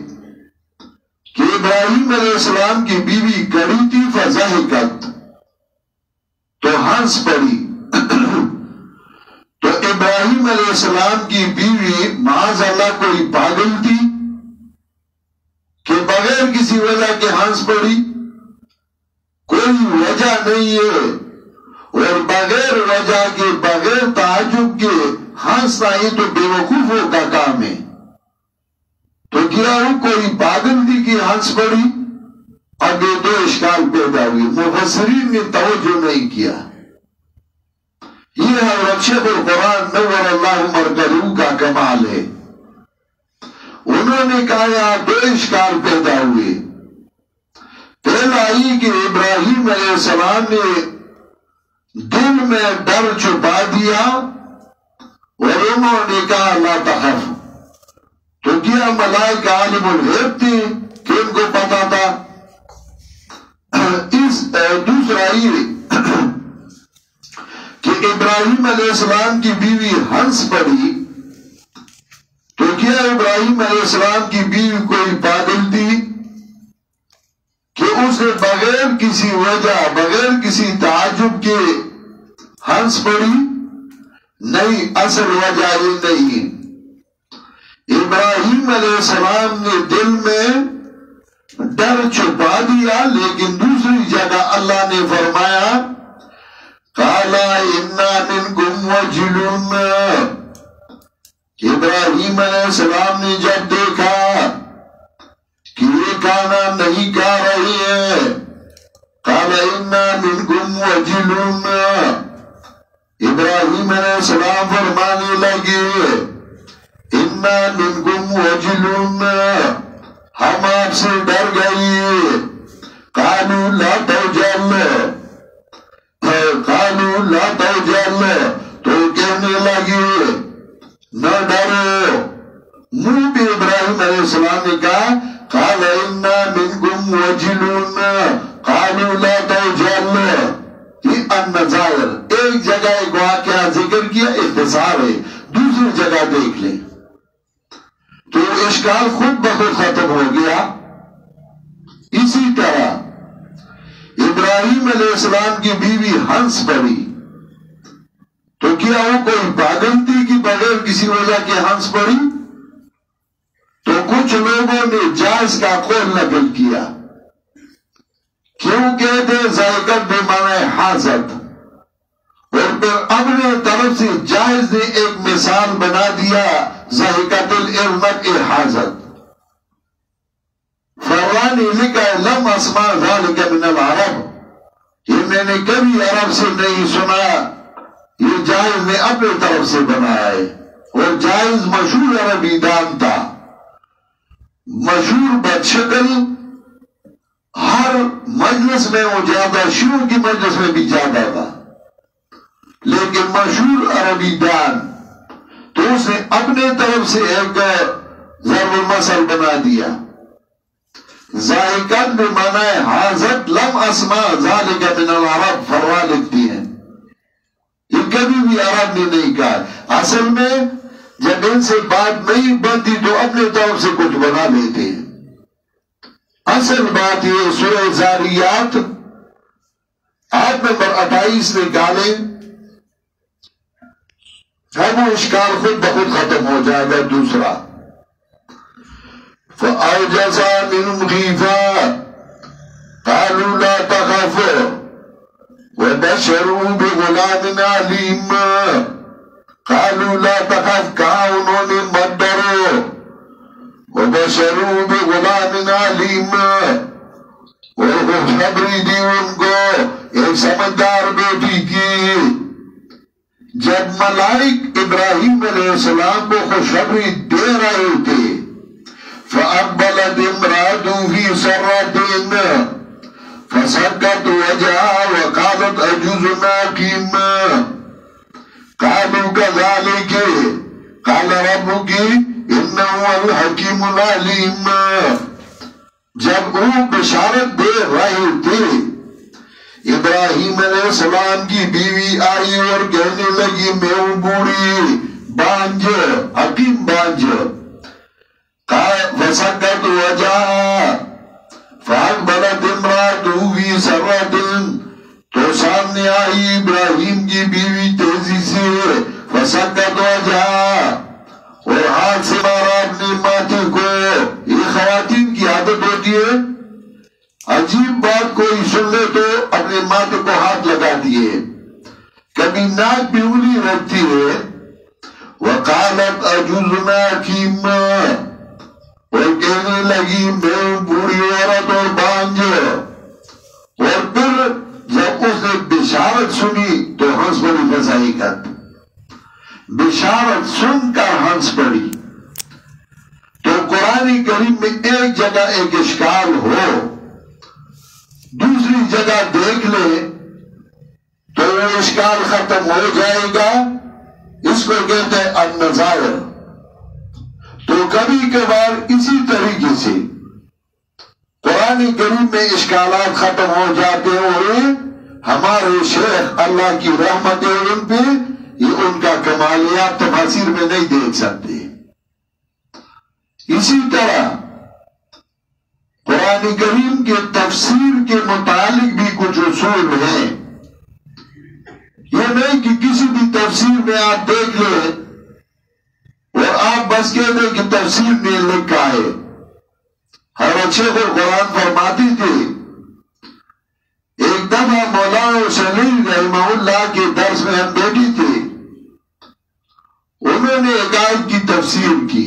کہ ابراہیم علیہ السلام کی بیوی کڑی تھی, فضحکت تو ہنس پڑی. تو ابراہیم علیہ السلام کی بیوی معاذ اللہ کوئی پاگل تھی کہ بغیر کسی وجہ کے ہنس پڑی؟ کوئی وجہ نہیں ہے, اور بغیر وجہ کے بغیر تعجب کے ہنسنا یہ تو بے وقوفوں کا کام ہے. تو کیا وہ کوئی پاگل تھی کہ ہنس پڑی؟ اب یہ دو اشکال پیدا ہوئی. مفسرین نے توجہ نہیں کیا. یہ حضرت شیخ القرآن نور اللہ مرکزہ کا کمال ہے. انہوں نے کہا یہاں دو اشکال پیدا ہوئے. پہلا یہ کہ ابراہیم علیہ السلام نے دل میں ڈر چھپا دیا اور انہوں نے کہا لا تخف. تو کیا ملائکہ عالم الغیب تھی کہ ان کو پتا تھا؟ دوسرا یہ کہ ابراہیم علیہ السلام کی بیوی ہنس پڑی, تو کیا ابراہیم علیہ السلام کی بیوی کوئی پاگل تھی کہ اس نے بغیر کسی وجہ بغیر کسی تعجب کے ہنس پڑی؟ نہیں, اصل وجہ یہ نہیں. ابراہیم علیہ السلام نے دل میں ڈر چھپا دیا, لیکن دوسری جگہ اللہ نے فرمایا قَالَ إِنَّا مِنْكُمْ وَجِلُونَ. ابراہیم علیہ السلام نے جب دیکھا کہ یہ کھانا نہیں کھا رہی ہے, قَالَ إِنَّا مِنْكُمْ وَجِلُونَ. ابراہیم علیہ السلام فرمانے لگے اِنَّا مِنْكُمْ وَجِلُونَ, ہم آپ سے ڈر گئی. قَالُوا لَا تَوْجَلْ قَالُوا لَا تَوْجَلْ. تو کہنے لگے نہ ڈرو. منہ پہ ابراہیم علیہ السلام نے کہا قَالَ إِنَّا مِنْكُمْ وَجِلُونَ قَالُوا لَا تَوْجَلْ. یہ النظائر, ایک جگہ ایک واقعہ ذکر کیا, اختصار ہے, دوسری جگہ دیکھ لیں. تو اشکال خود بخود ختم ہو گیا. اسی طرح ابراہیم علیہ السلام کی بیوی ہنس پڑی تو کیا وہ کوئی پاگل تھی کہ بغیر کسی وجہ کے ہنس پڑی؟ تو کچھ لوگوں نے جائز کا قول نقل کیا. کیوں کہتے ذائقت بے معنی حاضت، اور پھر اپنے طرف سے جائز نے ایک مثال بنا دیا ذائقت الارمت حاضت. فرانی لکھا ہے لم اسمع ذالک من العرب، یہ میں نے کبھی عرب سے نہیں سنا، یہ جائز نے اپنے طرف سے بنایا ہے. اور جائز مشہور عربی دان تھا، مشہور بدشکل، ہر مجلس میں وہ زیادہ، شیعوں کی مجلس میں بھی زیادہ تھا، لیکن مشہور عربی دان. تو اس نے اپنے طرف سے ایک ضرب المثل بنا دیا. ذائقت میں معنی ہے حاضت لم اسمع ذالک من العرب. فروا لکھتی ہیں یہ کبھی بھی عرب نے نہیں کہا. اصل میں جب ان سے بات نہیں بنتی تو اپنے طرف سے کچھ بنا لیتے ہیں. اصل بات یہ سورہ زاریات آیت نمبر 28 نکالیں، اب وہ اشکال خود بخود ختم ہو جائے گا. دوسرا فَأَوْجَسَ مِنْهُمْ خِيفَةً قَالُوا لَا تَخَفْ وَبَشَّرُوهُ بِغُلَامٍ عَلِيمٍ. قَالُوا لَا تَخَفْ، کہا انہوں نے مت ڈرو، وَبَشَّرُوهُ بِغُلَامٍ عَلِيمٍ، اور خوشخبری دی ان کو ایک سمجھدار بیٹی کی. جب ملائک ابراہیم علیہ السلام کو خوشخبری دے رہے تھے فَأَقْبَلَتْ امْرَأَتُهُ فِي سَرَّةٍ فَسَكَّتْ وَجْهَهَا وَقَالَتْ أَعُوذُ بِرَبِّكَ. قَالُوا كَذَلِكَ قَالَ رَبُّكِ إِنَّهُ هُوَ الْحَكِيمُ الْعَلِيمُ. جب وہ بشارت دے رہے تھے ابراہیم علیہ السلام کی بیوی آئی اور کہنے لگی میں ہوں بوڑھی بانجھ، حکیم بانجھ. فَسَكَّتْ وَجْهَهَا فَأَقْبَلَتْ امْرَأَتُهُ فِي سَرَّةٍ، تو سامنے آئی ابراہیم کی بیوی تیزی سے. فَسَكَّتْ وَجْهَهَا، اور ہاتھ سے مارا اپنے ماتھے کو. یہ خواتین کی عادت ہوتی ہے، عجیب بات کوئی سن لے تو اپنے ماتھے کو ہاتھ لگاتی ہے، کبھی ناک بھی انگلی رکھتی ہے. وَقَالَتْ أَعُوذُ بِرَبِّكَ، اور کہنے لگی میں بوڑھی عورت اور بانجھ. اور پھر جب اس نے بشارت سنی تو ہنس پڑی. فضائقت بشارت سن کر ہنس پڑی. تو قرآن کریم میں ایک جگہ ایک اشکال ہو، دوسری جگہ دیکھ لے تو وہ اشکال ختم ہو جائے گا. اس کو کہتے ہیں النظائر. تو کبھی کبھار اسی طریقے سے قرآن کریم میں اشکالات ختم ہو جاتے ہیں، اور ہمارے شیخ اللہ کی رحمت ہے ان پہ، یہ ان کا کمالیات تفاسیر میں نہیں دیکھ سکتے. اسی طرح قرآن کریم کے تفسیر کے متعلق بھی کچھ اصول ہیں. یہ نہیں کہ کسی بھی تفسیر میں آپ دیکھ لیں اور آپ بس کہہ دیں کہ تفسیر میں لکھا ہے. حضرت شیخ القرآن فرماتی تھے، ایک دفعہ مولانا سلیل رحمہ اللہ کے درس میں ہم بیٹھی تھے، انہوں نے ایک آیت کی تفسیر کی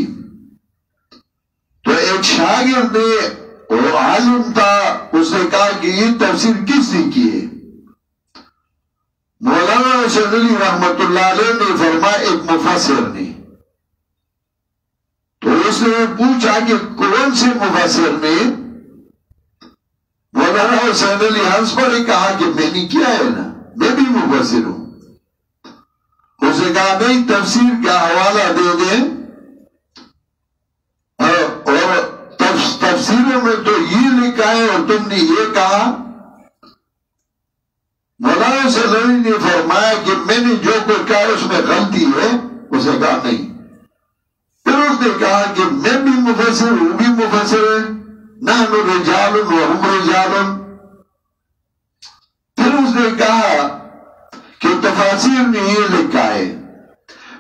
تو ایک شاگرد نے، وہ عالم تھا، اس نے کہا کہ یہ تفسیر کس نے کی ہے؟ مولانا سلیل رحمت اللہ علیہ نے فرمایا ایک مفسر نے. تو اس نے پوچھا کہ کون سے مفسر نے؟ مولانا حسین علی ہنس پڑے، کہا کہ میں نے کیا ہے نا، میں بھی مفسر ہوں. اس نے کہا نہیں، تفسیر کا حوالہ دے دیں، اور تفسیروں میں تو یہ لکھا ہے اور تم نے یہ کہا. مولانا حسین علی نے فرمایا کہ میں نے جو کچھ کہا اس میں غلطی ہے. اسے کہا نہیں. پھر پھر اس نے کہا کہ میں بھی مفسر ہوں بھی مفسر ہے، نحن رجال وهم رجال۔ پھر اس نے کہا کہ تفاسیر میں یہ لکھا ہے۔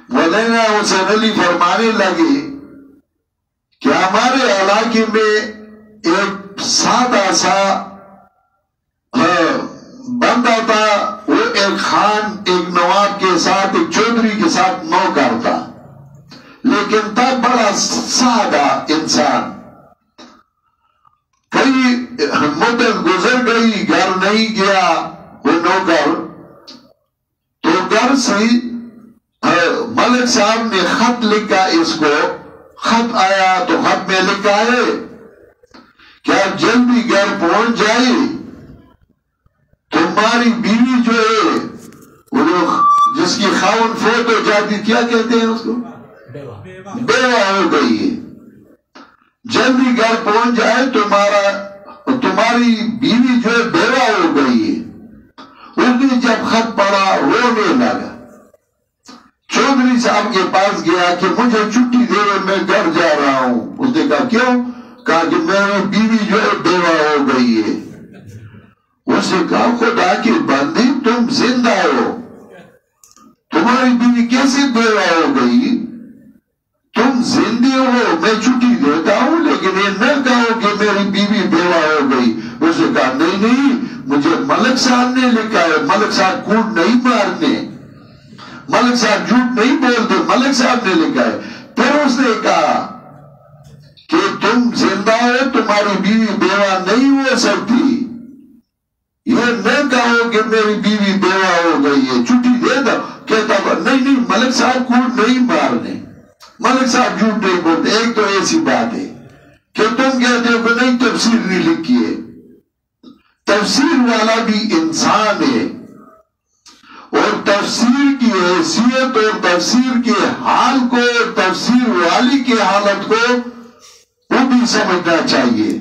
مولانا حسین علی فرمانے لگے کہ ہمارے علاقے میں ایک سادہ سا بندہ تھا، وہ ایک خان ایک نواب کے ساتھ ایک چودھری کے ساتھ نوکر تھا، لیکن تھا بڑا سادہ انسان۔ کئی مدت گزر گئی، گھر نہیں گیا وہ نوکر، تو گھر سے ملک صاحب نے خط لکھا اس کو، خط آیا تو خط میں لکھا ہے کہ آپ جلدی گھر پہنچ جائے، تمہاری بیوی جو ہے وہ جس کی خاون فوت ہو جاتی، کیا کہتے ہیں اس کو؟ بیوہ ہو گئی ہے، جلدی گھر پہنچ جائے، تمہاری بیوی جو ہے بیوہ ہو گئی ہے۔ اس نے جب خط پڑھا رونے لگا، چودھری صاحب کے پاس گیا کہ مجھے چھٹی دے رہے، میں گھر جا رہا ہوں۔ اس نے کہا کیوں؟ کہا کہ میری بیوی جو ہے بیوہ ہو گئی ہے۔ اس نے کہا خدا کی بندی تم زندہ ہو، تمہاری بیوی کیسے بیوہ ہو گئی؟ تم زندے ہو، میں چھٹی دیتا ہوں، لیکن یہ نہ کہو کہ میری بیوی بیوہ ہو گئی۔ اس نے کہا نہیں نہیں، مجھے ملک صاحب نے لکھا ہے، ملک صاحب کوٹ نہیں مارنے، ملک صاحب جھوٹ نہیں بولتے، ملک صاحب نے لکھا ہے۔ پھر اس نے کہا کہ تم زندہ ہو، تمہاری بیوی بیوہ نہیں ہو سکتی، یہ نہ کہو کہ میری بیوی بیوہ ہو گئی ہے، چھٹی دے دو۔ کہتا نہیں نہیں، ملک صاحب کوٹ نہیں مارنے، ملک صاحب جھوٹ نہیں بولتے۔ ایک تو ایسی بات ہے کہ تم کہتے ہو کہ نہیں تفسیر نہیں لکھی ہے، تفسیر والا بھی انسان ہے، اور تفسیر کی حیثیت اور تفسیر کے حال کو، تفسیر والی کی حالت کو وہ بھی سمجھنا چاہیے۔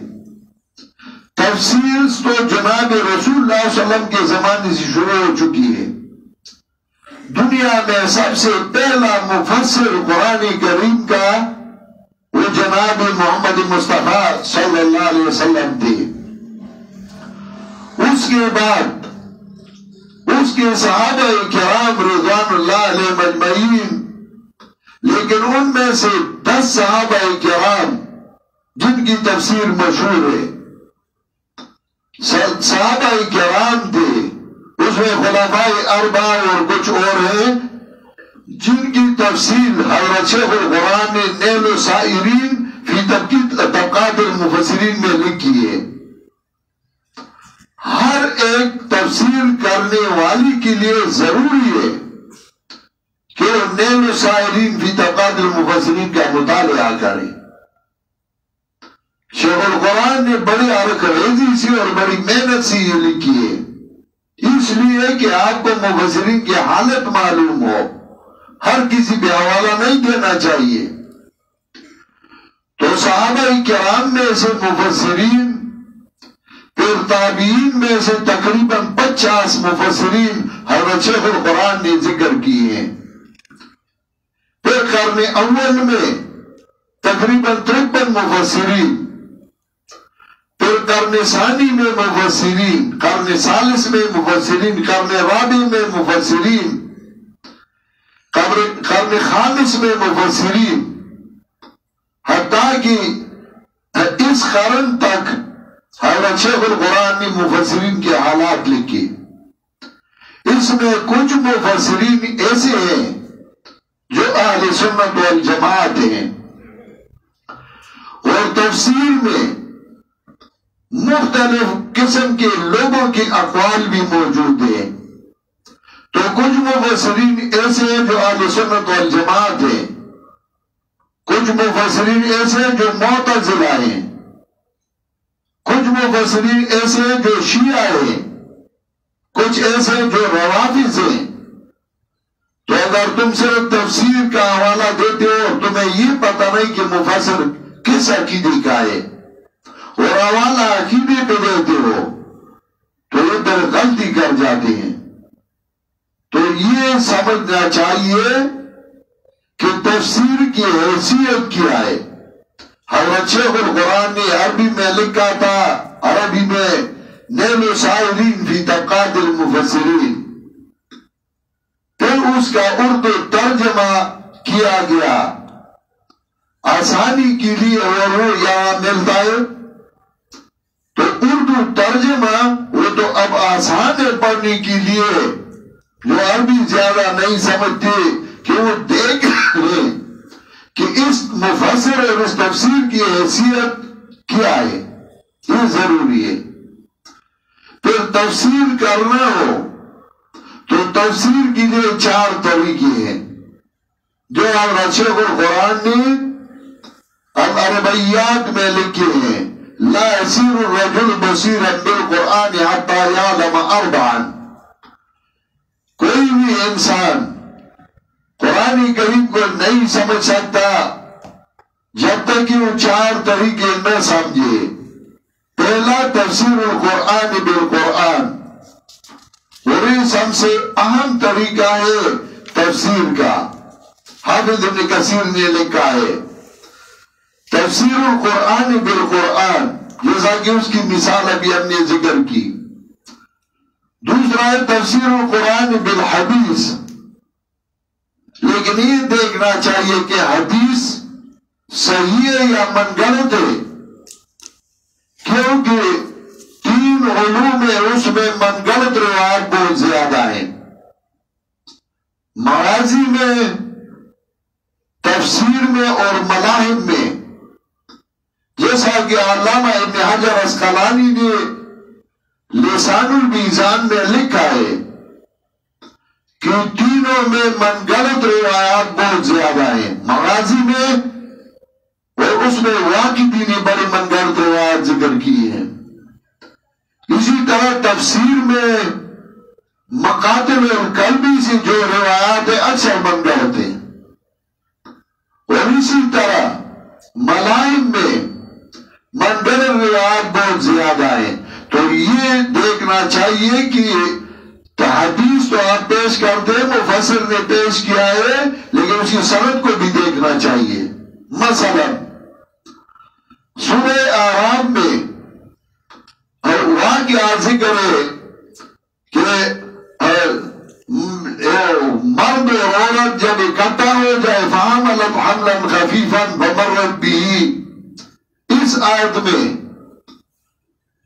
تفسیر تو جناب رسول اللہ صلی اللہ علیہ وسلم کے زمانے سے شروع ہو چکی ہے۔ دنیا میں سب سے پہلا مفسر قرآن کریم کا وہ جناب محمد مصطفیٰ صلی اللہ علیہ وسلم تھے۔ اس کے بعد اس کے صحابہ کرام رضوان اللہ علیہم اجمعین، لیکن ان میں سے 10 صحابہ کرام جن کی تفسیر مشہور ہے، صحابہ کرام تھے، اس میں خلفائے اربعہ اور کچھ اور ہیں جن کی تفسیر حضرت شیخ القرآن نے نیل السائرین فی طبقات المفسرین میں لکھی ہے۔ ہر ایک تفسیر کرنے والی کے لیے ضروری ہے کہ وہ نیل السائرین فی طبقات المفسرین کا مطالعہ کرے۔ شیخ القرآن نے بڑی عرقریزی سے اور بڑی محنت سے یہ لکھی ہے، اس لیے کہ آپ کو مفسرین کی حالت معلوم ہو، ہر کسی پہ حوالہ نہیں دینا چاہیے۔ تو صحابہ کرام میں سے مفسرین، پھر تابعین میں سے تقریباً 50 مفسرین حضرت شیخ القرآن نے ذکر کیے ہیں۔ پھر قرن اول میں تقریباً 53 مفسرین، پھر قرن ثانی میں مفسرین، قرن ثالث میں مفسرین، قرن رابع میں مفسرین، قرن خامس میں مفسرین، حتیٰ کہ اس قرن تک حضرت شیخ القرآن نے مفسرین کے حالات لکھے۔ اس میں کچھ مفسرین ایسے ہیں جو اہل سنت والجماعت ہیں، اور تفسیر میں مختلف قسم کے لوگوں کے اقوال بھی موجود ہیں۔ تو کچھ مفسرین ایسے ہیں جو اہل سنت والجماعت ہیں، کچھ مفسرین ایسے ہیں جو معتزلہ ہیں، کچھ مفسرین ایسے ہیں جو شیعہ ہیں، کچھ ایسے ہیں جو روافض ہیں۔ تو اگر تم صرف تفسیر کا حوالہ دیتے ہو اور تمہیں یہ پتہ نہیں کہ مفسر کس عقیدے کا ہے، اور حوالہ عقیدے پہ دیتے ہو، تو یہ در غلطی کر جاتے ہیں۔ تو یہ سمجھنا چاہیے کہ تفسیر کی حیثیت کیا ہے؟ حضرت شیخ القرآن نے عربی میں لکھا تھا، عربی میں نیل السائلین فی طبقات المفسرین، پھر اس کا اردو ترجمہ کیا گیا آسانی کے لیے، اور وہ یہاں ملتا ہے تو اردو ترجمہ وہ تو اب آسان ہے پڑھنے کے لیے، جو عربی زیادہ نہیں سمجھتے کہ وہ دیکھ لیں کہ اس مفسر اور اس تفسیر کی حیثیت کیا ہے، یہ ضروری ہے۔ پھر تفسیر کرنا ہو تو تفسیر کے لیے 4 طریقے ہیں جو حضرت شیخ القرآن نے العربیات میں لکھے ہیں۔ لا يصير الرجل بصيرا بالقرآن حتى يعلم 4، کوئی بھی انسان قرآن کریم کو نہیں سمجھ سکتا جب تک کہ وہ 4 طریقے نہ سمجھے۔ پہلا تفسیر القرآن بالقرآن، اور یہ سب سے اہم طریقہ ہے تفسیر کا۔ حافظ ابن کثیر نے لکھا ہے تفسیر القرآن بالقرآن، جیسا کہ اس کی مثال ابھی ہم نے ذکر کی۔ دوسرا ہے تفسیر القرآن بالحدیث، لیکن یہ دیکھنا چاہیے کہ حدیث صحیح ہے یا منگلت ہے، کیونکہ 3 علوم میں اس میں منگلت روایات بہت زیادہ ہیں، مغازی میں، تفسیر میں اور ملاحم میں، جیسا کہ علامہ ابن حجر اسقلانی نے لسان المیزان میں لکھا ہے کہ تینوں میں منگلت روایات بہت زیادہ ہیں، مغازی میں اور اس میں واقعی نے بڑی منگلت روایات ذکر کی ہیں۔ اسی طرح تفسیر میں مقاتل القلبی سے جو روایات اکثر منگلت ہیں، اور اسی طرح ملاحم میں منگلت روایات بہت زیادہ ہیں۔ تو یہ دیکھنا چاہیے کہ حدیث تو آپ پیش کرتے ہیں، مفسر نے پیش کیا ہے، لیکن اس کی سند کو بھی دیکھنا چاہیے۔ مثلا سورہ اعراف میں واقعہ ذکر ہے کہ مرد اور عورت جب اکٹھا ہو جائے فحملت حملا خفیفا فمرت به، اس آیت میں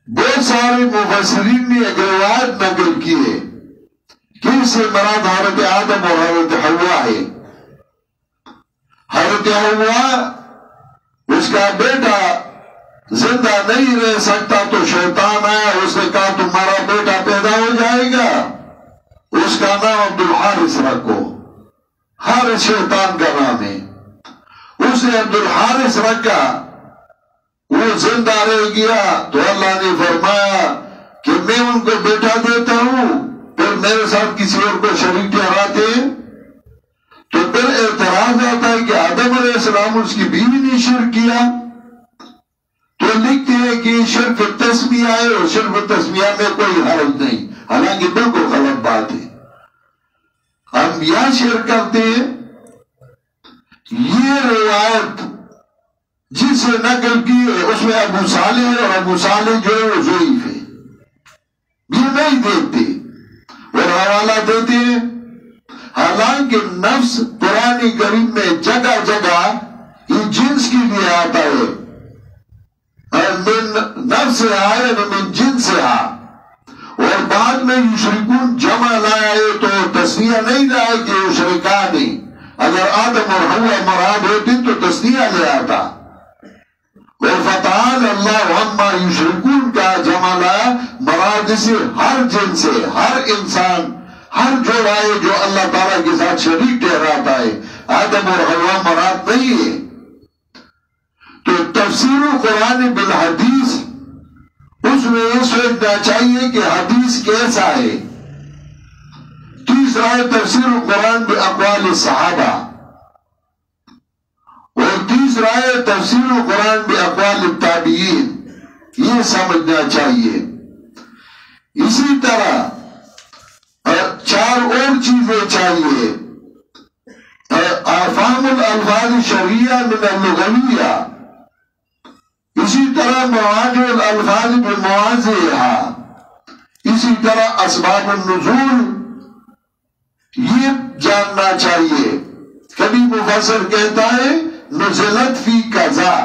بہت سارے مفسرین نے ایک روایت نقل کی ہے کہ اس سے مراد حضرت آدم اور حضرت حوا ہے۔ حضرت حوا اس کا بیٹا زندہ نہیں رہ سکتا تو شیطان آیا، اس نے کہا تمہارا بیٹا پیدا ہو جائے گا، اس کا نام عبدالحارث رکھو، حارث شیطان کا نام ہے، اس نے عبدالحارث رکھا، وہ زندہ رہ گیا تو اللہ نے فرمایا کہ میں ان کو بیٹا دیتا ہوں، پھر میرے ساتھ کسی اور کو شریک ٹھہراتے ہیں، تو پھر اعتراض آتا ہے کہ آدم علیہ السلام اس کی بیوی نے شرک کیا، تو لکھتے ہیں کہ شرک تسمیہ ہے، اور شرک تسمیہ میں کوئی حرج نہیں، حالانکہ بالکل غلط بات ہے، انبیاء شرک کرتے ہیں۔ یہ روایت جس سے نقل کی ہے اس میں ابو صالح ہے، اور ابو صالح جو ہے وہ ضعیف ہے، یہ نہیں دیکھتے اور حوالہ دیتے ہیں، حالانکہ نفس قرآن کریم میں جگہ جگہ یہ جنس کے لیے آتا ہے، من نفس آئے من جنس آ، اور بعد میں یشرکون جمع لائے تو تسنیہ نہیں لائے کہ یشرکانی، اگر آدم اور حوا مراد ہوتی تو تسنیہ لے آتا، وَفَتَعَالَ اللَّهُ عَمَّا يُشْرِكُونَ کا جمع لایا، مراد سے ہر جن سے، ہر انسان، ہر جوڑا ہے جو اللہ تعالیٰ کے ساتھ شریک ٹھہراتا ہے، آدم اور حوا مراد نہیں ہے۔ تو تفسیر القرآن بالحدیث، اس میں یہ سوچنا چاہیے کہ حدیث کیسا ہے۔ تیسرا ہے تفسیر القرآن باقوال الصحابہ، اور تیسرا ہے تفسیر القرآن باقوال التابعین، یہ سمجھنا چاہیے۔ اسی طرح 4 اور چیزیں چاہیے، فہم الالفاظ شرعیہ من اللغویہ، اسی طرح مواضع الالفاظ بمواضعها، اسی طرح اسباب النزول یہ جاننا چاہیے. کبھی مفسر کہتا ہے نزلت فی قضا،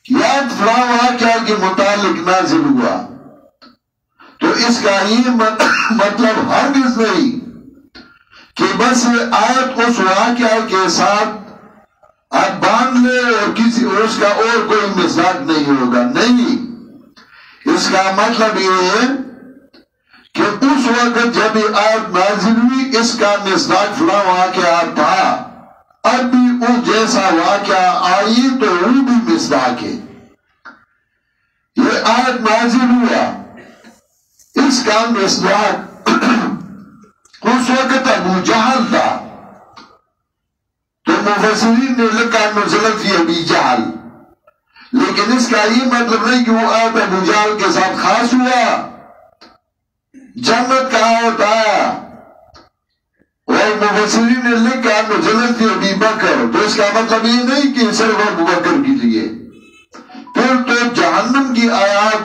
یاد فلاں واقعہ کے متعلق نازل ہوا، تو اس کا یہ مطلب ہرگز نہیں کہ بس آیت اس واقعہ کے ساتھ آپ باندھ لے اور کسی اس کا اور کوئی مزاج نہیں ہوگا. نہیں، اس کا مطلب یہ ہے کہ اس وقت جب یہ آیت نازل ہوئی اس کا مزاج فلاں واقعہ تھا، اب بھی اس جیسا واقعہ آئی تو وہ بھی مزاج ہے. یہ آیت نازل ہوا، اس کا مزاج اس وقت ابو جہل تھا، تو مفسرین نے لکھا نزلت فی ابی جہل، لیکن اس کا یہ مطلب نہیں کہ وہ آیت ابو جہل کے ساتھ خاص ہوا. جنت کا آیت آیا اور مفسرین نے لکھا نزلت فی ابی بکر، تو اس کا مطلب یہ نہیں کہ صرف ابو بکر کے لیے. پھر تو جہنم کی آیات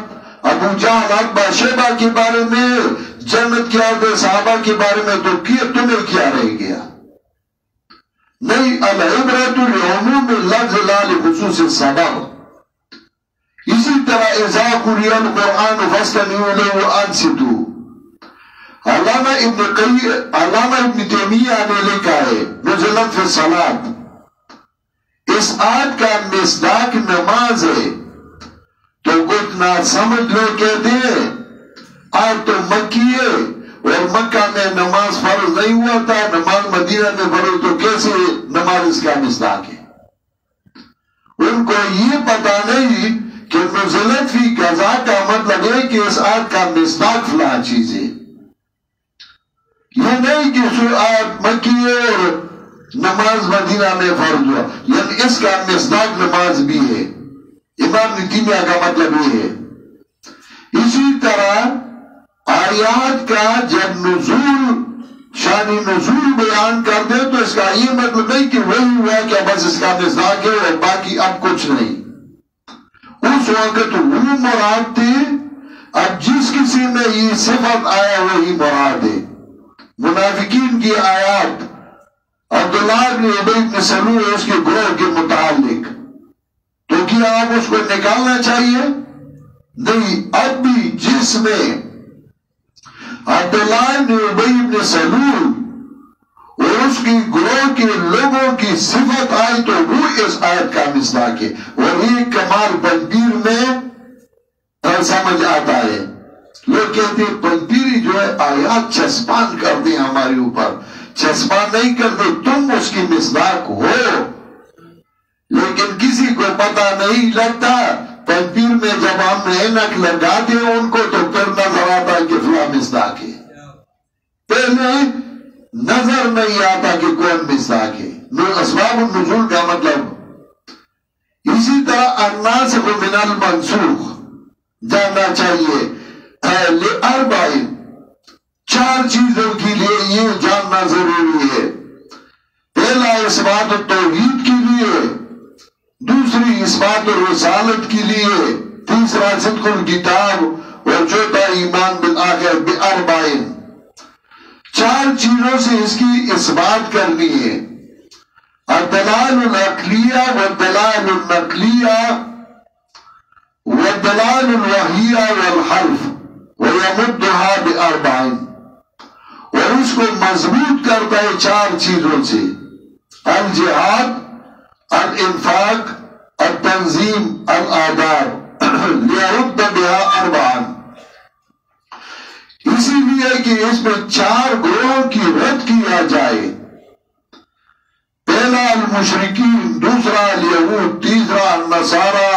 ابو جہل عتبہ شیبہ کے بارے میں، جنت کی آیات صحابہ کے بارے میں، تو تمہیں کیا رہ گیا؟ نہیں، العبرۃ لعموم اللفظ لا لخصوص السبب. اسی طرح اذا قرئ القرآن فاستمعوا له وانصتوا. علامہ ابن تیمیہ نے لکھا ہے نزلت فی الصلاۃ، اس آیت کا مصداق نماز ہے. تو کچھ نہ سمجھ لو کہتے ہیں آیت تو مکی ہے اور مکہ میں نماز فرض نہیں ہوا تھا، نماز مدینہ میں فرض، تو کیسے نماز اس کا مصداق ہے؟ ان کو یہ پتا نہیں کہ نزلت فی قضا کا مطلب ہے کہ اس آیت کا مصداق فلاں چیز ہے. یہ نہیں کہ سو آیت مکی ہے اور نماز مدینہ میں فرض ہوا، یعنی اس کا مصداق نماز بھی ہے. امام ابن تیمیہ کا مطلب یہ ہے. اسی طرح آیات کا جب نزول شان نزول بیان کر دے تو اس کا یہ مطلب نہیں کہ وہی ہوا کہ بس اس کا مصداق ہے اور باقی اب کچھ نہیں. اس وقت وہ مراد تھی، اب جس کسی میں یہ صفت آیا وہی مراد ہے. منافقین کی آیات عبداللہ بن ابی بن سلول اس کے گروہ کے متعلق، تو کیا آپ اس کو نکالنا چاہیے؟ نہیں. اب بھی جس میں عبداللہ بن ابی بن سلول اور اس کی گروہ کے لوگوں کی صفت آئی تو وہ اس آیت کا مصداق ہے. اور یہ کمال پنجبیر میں سمجھ آتا ہے. لوگ کہتے ہیں پنجبیری جو ہے آیات چسپان کرتے ہیں ہمارے اوپر. چسپان نہیں کرتے، تم اس کی مصداق ہو، لیکن کسی کو پتا نہیں لگتا. پنجبیر میں جب ہم اینک لگاتے ہیں ان کو تو پھر نظر آتا کہ فلاں مصداق ہے، پہلے نظر نہیں آتا کہ کون مصداق ہے. اسباب النزول کا مطلب اسی طرح الناسخ من المنسوخ جاننا چاہیے. لأربع، 4 چیزوں کے لیے یہ جاننا ضروری ہے. پہلا اثبات التوحید کے لیے، دوسری اثبات الرسالت کے لیے، تیسرا صدق الکتاب، اور چوتھا ایمان بالآخر. بأربع، 4 چیزوں سے اس کی اثبات کرنی ہے. الدلائل العقلیہ والدلائل النقلیہ والدلائل الوحیہ والحلف، وَيَمُدُّهَا بِأَرْبَعٍ، اور اس کو مضبوط کرتا ہے 4 چیزوں سے: الجہاد، الانفاق، التنظیم، الآداب. لِيَرُدَّ بِهَا أَرْبَعًا، اسی لیے کہ اس میں 4 گروہوں کی رد کیا جائے. پہلا المشرکین، دوسرا الیہود، تیسرا النصارہ،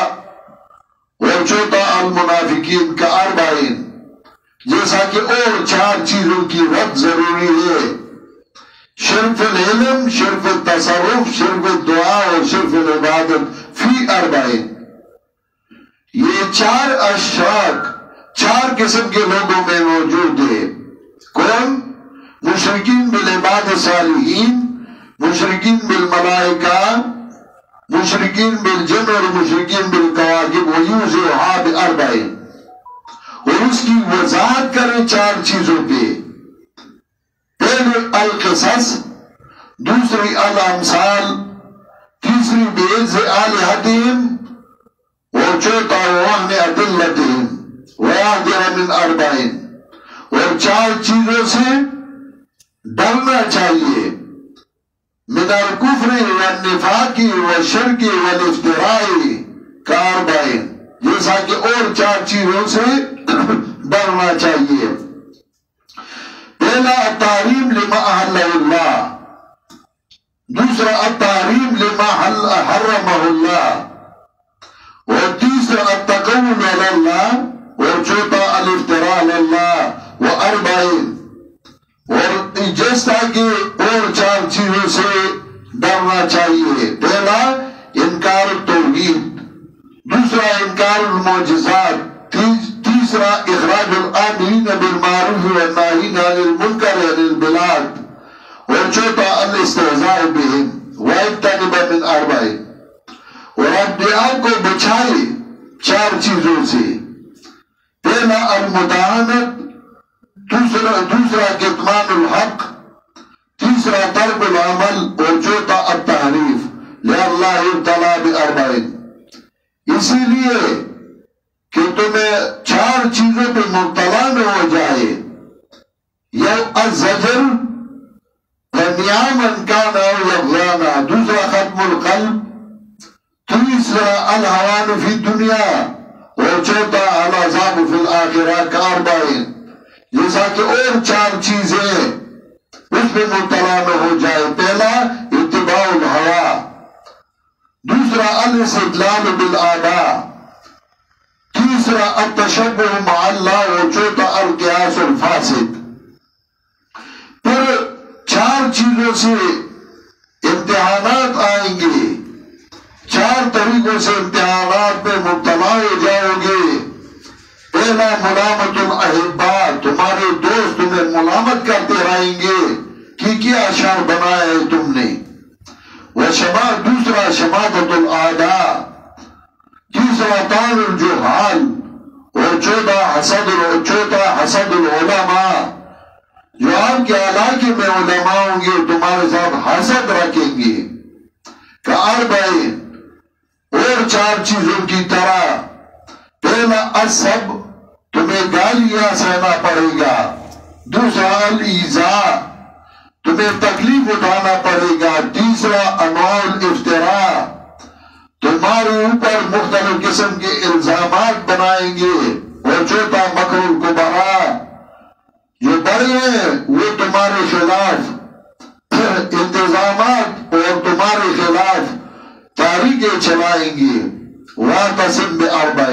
اور چوتھا المنافقین. کا 40، جیسا کہ اور 4 چیزوں کی رد ضروری ہے: شرف العلم، شرف التصرف، شرف الدعا اور شرف العبادت. فی 40، یہ 4 اشراق 4 قسم کے لوگوں میں موجود ہے. کون؟ مشرکین بالعباد صالحین، مشرکین بالملائکہ، مشرکین بالجن اور مشرکین بالکواکب، ویوزعها باربع، اور اس کی وضاحت کریں چار چیزوں پہ. پہلے القصص، دوسری الامثال، تیسری بعز آلہتہم، اور چوتھا وہن ادلتہم ویعدر من اربع. اور چار چیزوں سے ڈرنا چاہیے، من الکفر والنفاق والشرک والافتراء کاربع، جیسا کہ اور چار چیزوں سے ڈرنا چاہیے. پہلا التحریم لما احلہ اللہ، دوسرا التحریم لما حرمہ اللہ، اور تیسرا التقول علی اللہ، اور چوتھا الافتراء علی اللہ واربع. اور جیسا کہ اور چار چیزوں سے ڈرنا چاہیے، پہلا انکار التوحید، دوسرا انکار المعجزات، تیسرا اخراج الامرین بالمعروف والناہین عن المنکر عن البلاد، اور چوتھا الاستہزاء بہم واجتنب من اربع. اور اپنے آپ کو بچائے چار چیزوں سے، پہلا المداہنت، دوسرا کتمان الحق، تیسرا ترک العمل، اور چوتھا التحریف لئلا یبتلی باربع. اسی لیے کہ تمہیں چار چیزوں پہ مبتلا نہ ہو جائے، یا الزجر فنعما کان او یغوانا، دوسرا ختم القلب، تیسرا الہوان فی الدنیا، اور چوتھا العذاب فی الآخرہ کاربع. جیسا کہ اور چار چیزیں اس پہ مبتلا نہ ہو جائے، پہلا اتباع الہوا، دوسرا الاستدلال بالآباء، تیسرا التشبہ مع اللہ، اور چوتھا القیاس الفاسد. پھر چار چیزوں سے امتحانات آئیں گے، چار طریقوں سے امتحانات پہ مبتلا ہو جاؤ گے. پہلا ملامت الاحباء، تمہارے دوست تمہیں ملامت کرتے رہیں گے کہ کیا اشعار بنایا ہے تم نے. دوسرا شماتت الاعداء، تیسرا طعن الجہال، اور چوتھا حسد العلماء. جو آپ کے علاقے میں علماء ہوں گے تمہارے ساتھ حسد رکھیں گے. کاربع، اور چار چیزوں کی طرح، پہلا السب، تمہیں گالیاں سہنا پڑے گا، دوسرا الایذاء، تمہیں تکلیف اٹھانا پڑے گا، تیسرا انواع الافتراء، تمہارے اوپر مختلف قسم کے الزامات بنائیں گے، اور چوتھا مکر الکبریٰ، جو بڑے ہیں وہ تمہارے خلاف انتظامات اور تمہارے خلاف تحریکیں چلائیں گے. واعتصم باربع،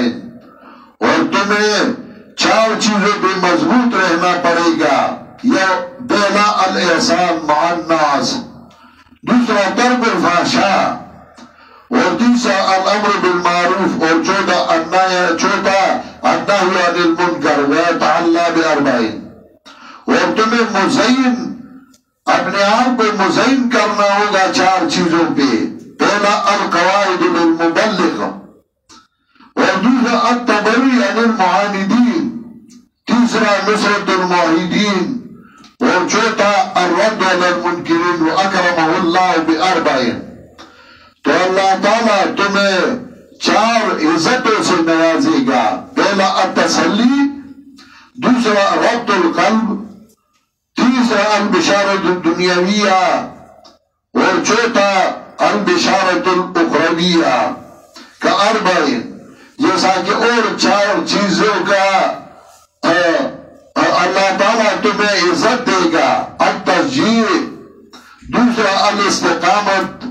اور تمہیں چار چیزوں پہ مضبوط رہنا پڑے گا. یا پہلا الاحسان مع الناس، دوسرا ترک الفحشاء، اور تیسرا الامر بالمعروف، اور چوتھا النہی عن المنکر ویتحلی باربع. اور تمہیں مزین، اپنے آپ کو مزین کرنا ہوگا چار چیزوں پہ. پہلا القواعد للمبلغ، اور دوسرا التبری عن المعاندین، تیسرا نصرت الموحدین، اور چوتھا الرد علی المنکرین واکرمہ اللہ باربع. تو اللہ تعالیٰ تمہیں چار عزتوں سے نوازے گا. پہلا التسلی، دوسرا ربط القلب، تیسرا البشارت الدنیاویہ، اور چوتھا البشارت الاخرویہ کاربع. جیسا کہ اور چار چیزوں کا اللہ تعالیٰ تمہیں عزت دے گا. التشجیع، دوسرا الاستقامت،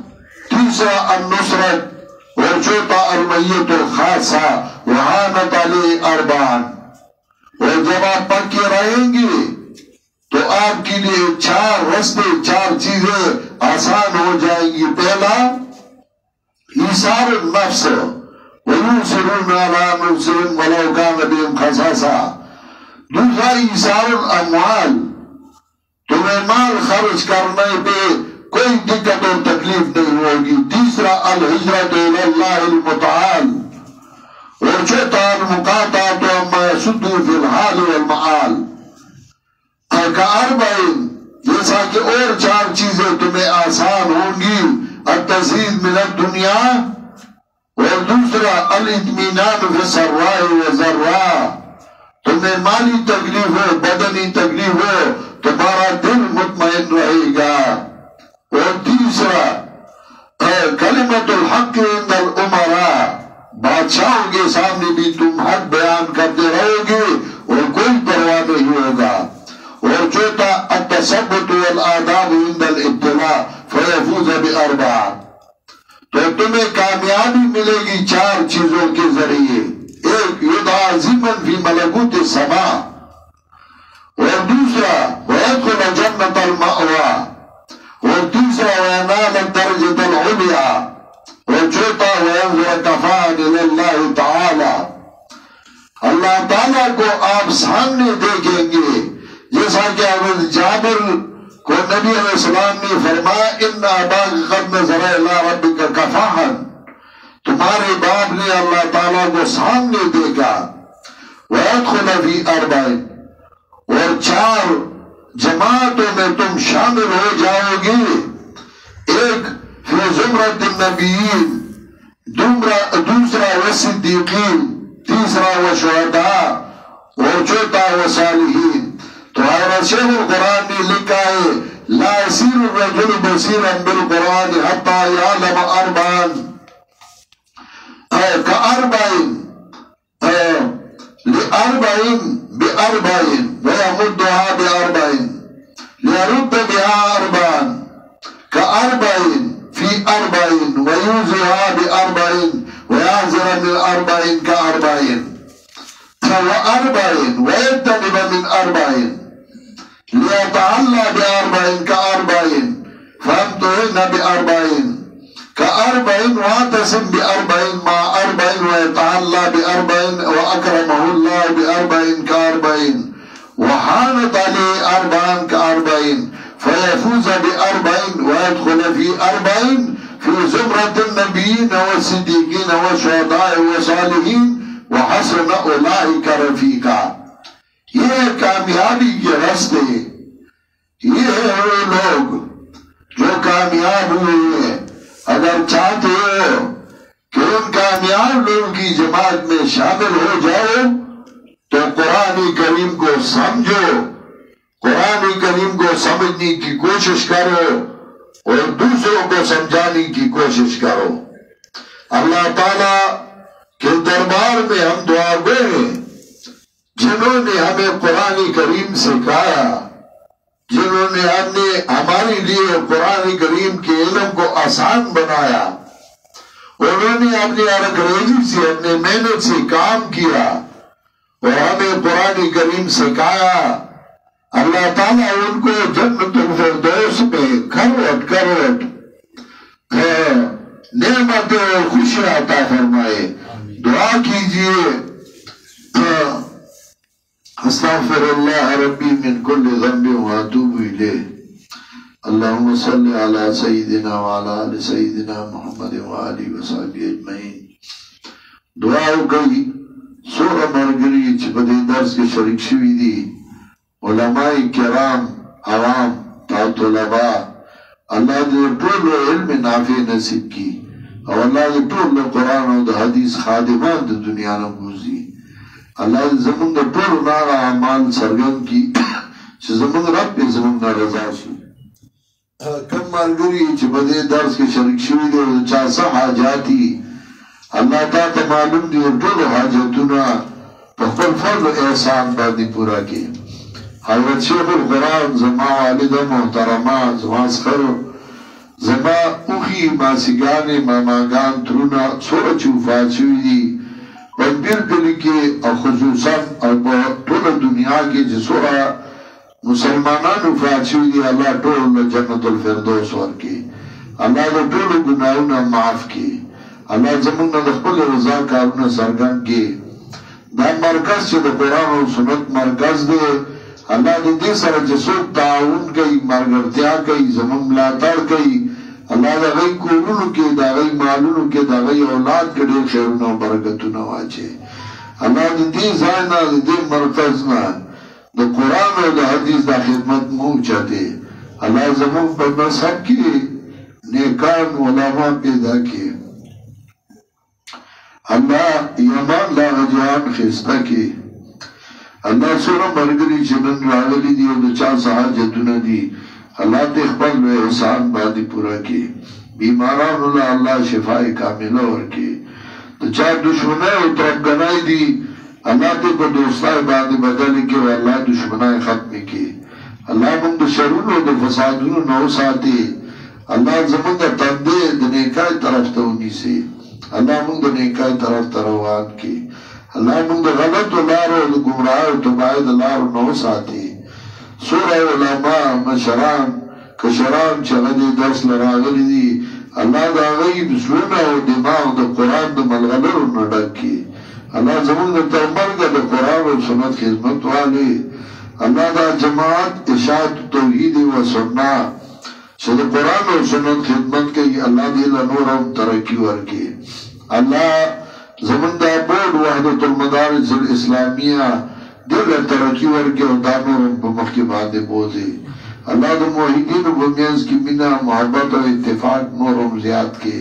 تیسرا النصرت، اور چوتھا المیت الخاصہ وحانت علی اربعان. اور جب آپ پکے رہیں گے تو آپ کے لیے چار رستے، چار چیزیں آسان ہو جائیں گی. پہلا ایثار النفس، وَيُؤْثِرُونَ عَلَىٰ أَنفُسِهِمْ وَلَوْ كَانَ بِهِمْ خَصَاصَةٌ. دوسرا ایثار الاموال، تمہیں مال خرچ کرنے پہ کوئی دقت اور تکلیف نہیں ہوگی. تیسرا الہجرت الی اللہ المتعال، اور چوتھا المقاطعۃ عما یصد فی الحال والمآل. کاربعین، جیسا کہ اور 4 چیزیں تمہیں آسان ہوں گی. التزہید من الدنیا، اور دوسرا الاطمینان فی السراء والضراء، تمہیں مالی تکلیف ہو بدنی تکلیف ہو تمہارا دل مطمئن رہے گا. اور تیسرا کلمۃ الحق عند الامراء، بادشاہوں کے سامنے بھی تم حق بیان کرتے رہو گے اور کوئی پرواہ نہیں ہوگا. اور چوتھا التثبت والآداب عند الابتلاء فیفوز باربع، تو تمہیں کامیابی ملے گی 4 چیزوں کے ذریعے. ایک یدعى ضمن فی ملکوت السماء، اور دوسرا ویدخل جنت المأوى، اور تیسرا وینال الدرجۃ العلیٰ، اور چوتھا وینظر کفان اللہ تعالی. اللہ تعالیٰ کو آپ سامنے دیکھیں گے، جیسا کہ حضرت جابر کو نبی علیہ السلام نے فرمایا ان اباک قد نظر الی ربک کفاحا، تمہارے باپ نے اللہ تعالیٰ کو سامنے دیکھا. ویدخل فی اربع، اور 4 جماعتوں میں تم شامل ہو جاؤ گے. ایک فی زمرۃ النبیین، دوسرا والصدیقین، تیسرا والشہداء، اور چوتھا والصالحین. تو حضرت شیخ القرآن نے لکھا ہے لا يصير الرجل بصيرا بالقرآن حتى يعلم أربعا كأربعين لأربعين بأربعين ويمدها بأربعين ليرد بها أربعا كأربعين في أربعين ويوزها بأربعين ويعزر من أربعين كأربعين وأربعين ويتنب من أربعين ليتعلى بأربعين كأربعين فامتهن بأربعين كأربعين واعتصم بأربعين مع أربعين ويتعلى بأربعين وأكرمه الله بأربعين كأربعين وحانت عليه أربعا كأربعين فيفوز بأربعين ويدخل في أربعين في زمرة النبيين والصديقين والشهداء والصالحين وحسن أولئك رفيقا. یہ کامیابی کے راستے، یہ ہے وہ لوگ جو کامیاب ہوئے ہیں. اگر چاہتے ہو کہ ان کامیاب لوگوں کی جماعت میں شامل ہو جاؤ تو قرآن کریم کو سمجھو، قرآن کریم کو سمجھنے کی کوشش کرو اور دوسروں کو سمجھانے کی کوشش کرو. اللہ تعالیٰ کے دربار میں ہم دعا گو ہیں جنہوں نے ہمیں قرآن کریم سکھایا، جنہوں نے ہمارے لیے قرآن کریم کے علم کو آسان بنایا. انہوں نے اپنی انگریزی سے اپنے محنت سے کام کیا اور ہمیں قرآن کریم سکھایا. اللہ تعالیٰ ان کو جنت الفردوس میں کروٹ کروٹ نعمت اور خوشی عطا فرمائے. دعا کیجئے استغفر اللہ ربی من کل ذنب واتوب الیہ. اللہم صلی علی سیدنا وعلی آل سیدنا محمد وآلہ وصحبہ اجمعین. دعا گئی سورہ مرگری چپدے درس کے شرک شوی دی علماء کرام عوام طلباء. اللہ دے طول علم نافع نصیب کی اور اللہ دے طول قرآن و حدیث خادمان دے دنیا نبوزی. اللہ زمین دا طول نارا اعمال سرگن کی چھ زمین رب پہ زمین رضا شو. کم مرگری چھ بدے درس کے شرک شوی دے چاسا حاجاتی اللہ تعالیٰ معلوم دی طول حاجتونا پخبر فرد احسان بادی پورا کی. حضرت شیخ القرآن زما والدہ محترمہ زما سخر زما اوخی ماسیگان ماماگان ترونا سورا چوفات شوی دی پنبیر کلی کے خصوصاً طول دنیا کے جسورا مسلمانان وفات شوی دی اللہ طول جنت الفردوس ورکی. اللہ دا طول گناہونا معاف کی. اللہ زمانہ دخل رضا کارونا سرگن کی. دا مرکز چھ دا قرآن و سنت مرکز دے اللہ نے دے سر جسوک تعاون کئی مرگرتیا کئی زمن ملاتر کئی اللہ دا غی کورونو کے دا غی معلونو کے دا غی اولاد کے دیر خیرونو برکتونو آچے اللہ دے زائنا دے مرکزنا دا قرآن و دا حدیث دا خدمت موچاتے اللہ زمن پر مذہب کی نیکان علماء پیدا کی اللہ یمان لا غجوان خیستا کی اللہ سورا مرگری چنن راغلی دی و دا چا سحاجتونا دی اللہ تخبل و احسان بادی پورا کی بیماران اللہ شفائی کاملہ ورکی تو چاہ دشمنائی و تربگنائی دی اللہ تے کو دوستائی بادی بدلی کی و اللہ دشمنائی ختمی کی اللہ من دا شرون و دا فسادون نو ساتی اللہ زمان دا تندے دا نیکائی طرف تونی سے اللہ من دا نیکائی طرف تروان کی اللہ من دا غلط و لارو دا گمراہ و تباید لارو نو ساتی سورہ علماء مشران کشران چغدی درس لراغلی دی اللہ دا غیب سونا و دماغ دا قرآن دا ملغلر نڈک کی اللہ زمان دا ترمرگا دا قرآن و سنت خدمت والی اللہ دا جماعت اشاعت توحید و سننا چھے دا قرآن و سنت خدمت کی اللہ دیلا نورم ترکی ورکی اللہ زمان دا بورد وحدت المدارس الاسلامیہ دل ترقی ورکی و دانورم پا مخی باندے بوزے اللہ دا موحدین و بمیانس کی منا محبت و اتفاق نورم زیاد کے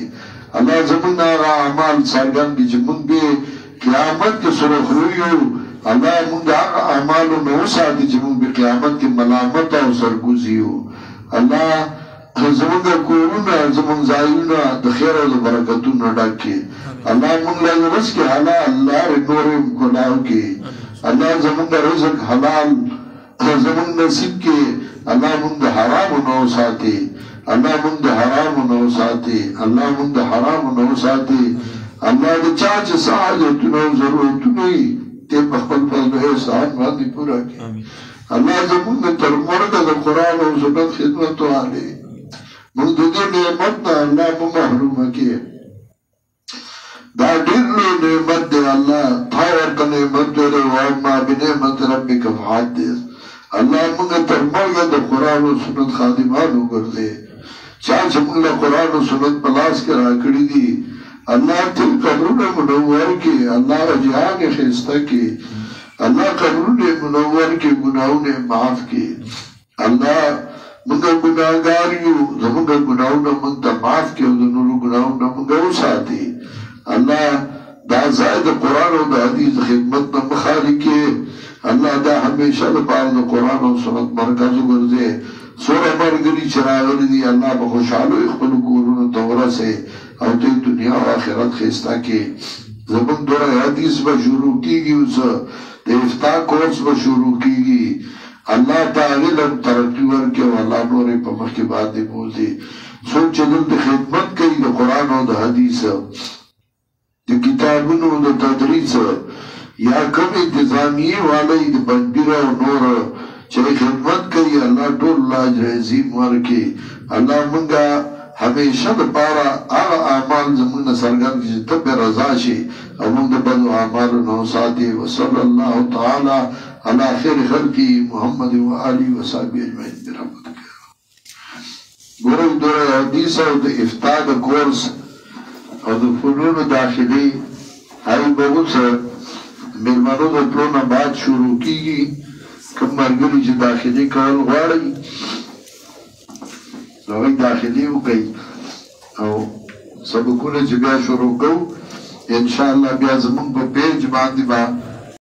اللہ زمین آغا عمال سرگن کی جمن بے قیامت کے سرخ رویو اللہ من دا آغا عمال و نوسا دی جمن بے قیامت کی ملامت و سرگوزیو اللہ زمین دا کورونا زمین زائیونا دا خیر و دا برکتون ڈاک کے اللہ من لگ رس کے حالا اللہ نورم کلاو کے اللہ زمان دا رزق حلال زمان نصیب کے اللہ من دا حرام نو ساتے اللہ من دا حرام نو ساتے اللہ من دا حرام نو ساتے اللہ دا چاچ ساجتنو ضرورتنوی تے بخبل فضل احسان باندی پورا کی اللہ زمان دا ترمرد دا قرآن و سنت خدمتو آلے من دا دے نعمتنا اللہ محروم کے دا دلو نعمت دے اللہ تھاور کا نعمت دے وعما بنعمت ربی کفحات دے اللہ منگا ترمرگا دا قرآن و سنت خادمانو کردے چاچ منگا قرآن و سنت پلاس کرا کری دی اللہ تل قبرون منور کے اللہ رجحان خیستہ کے اللہ قبرون منور کے گناہوں معاف کے اللہ منگا گناہگاریو زمانگا گناہوں منگا معاف کے ودنورو گناہوں منگا اساتی اللہ دا زائد قرآن و دا حدیث خدمت نمخاری کے اللہ دا ہمیشہ دا پار دا قرآن و سنت مرکز گرزے سورہ مرگری چراغلی دی اللہ بخوشحالو اخبرو قرون دورہ سے او تی دنیا و آخرت خیستا کے زبن دورہ حدیث با شروع کی گی اسا دا افتاق کورس با شروع کی گی اللہ تعالی لن ترقی ورکے و اللہ نورے پا مخی بات دی موزے سوچ دل دا خدمت کئی دا قرآن و دا حدیث دا کتابونو دا تدریس یا کم انتظامیه والی دا بنبیرہ و نور چلے خدمت کری اللہ طول اللہ اجر عظیم ورکی اللہ منگا ہمیشہ دا پارا آغا اعمال زمین سرگان کسی تب رضا شی امون دا بدو اعمال نوساتی وصل اللہ تعالی علی خیر خلقی محمد و آلی و صحبی اجمعین برحمت کرو گروہ دورہ حدیثہ و دا افتاء دا کورس اور دا فنون داخلی آئی بہت سے ملمانو دا پلونا بات شروع کی گی کم مرگلی چی داخلی کارل غاڑی نوی داخلی ہو گئی او سبکونے چی بیا شروع کرو انشاءاللہ بیا زمان پا پیج باندی با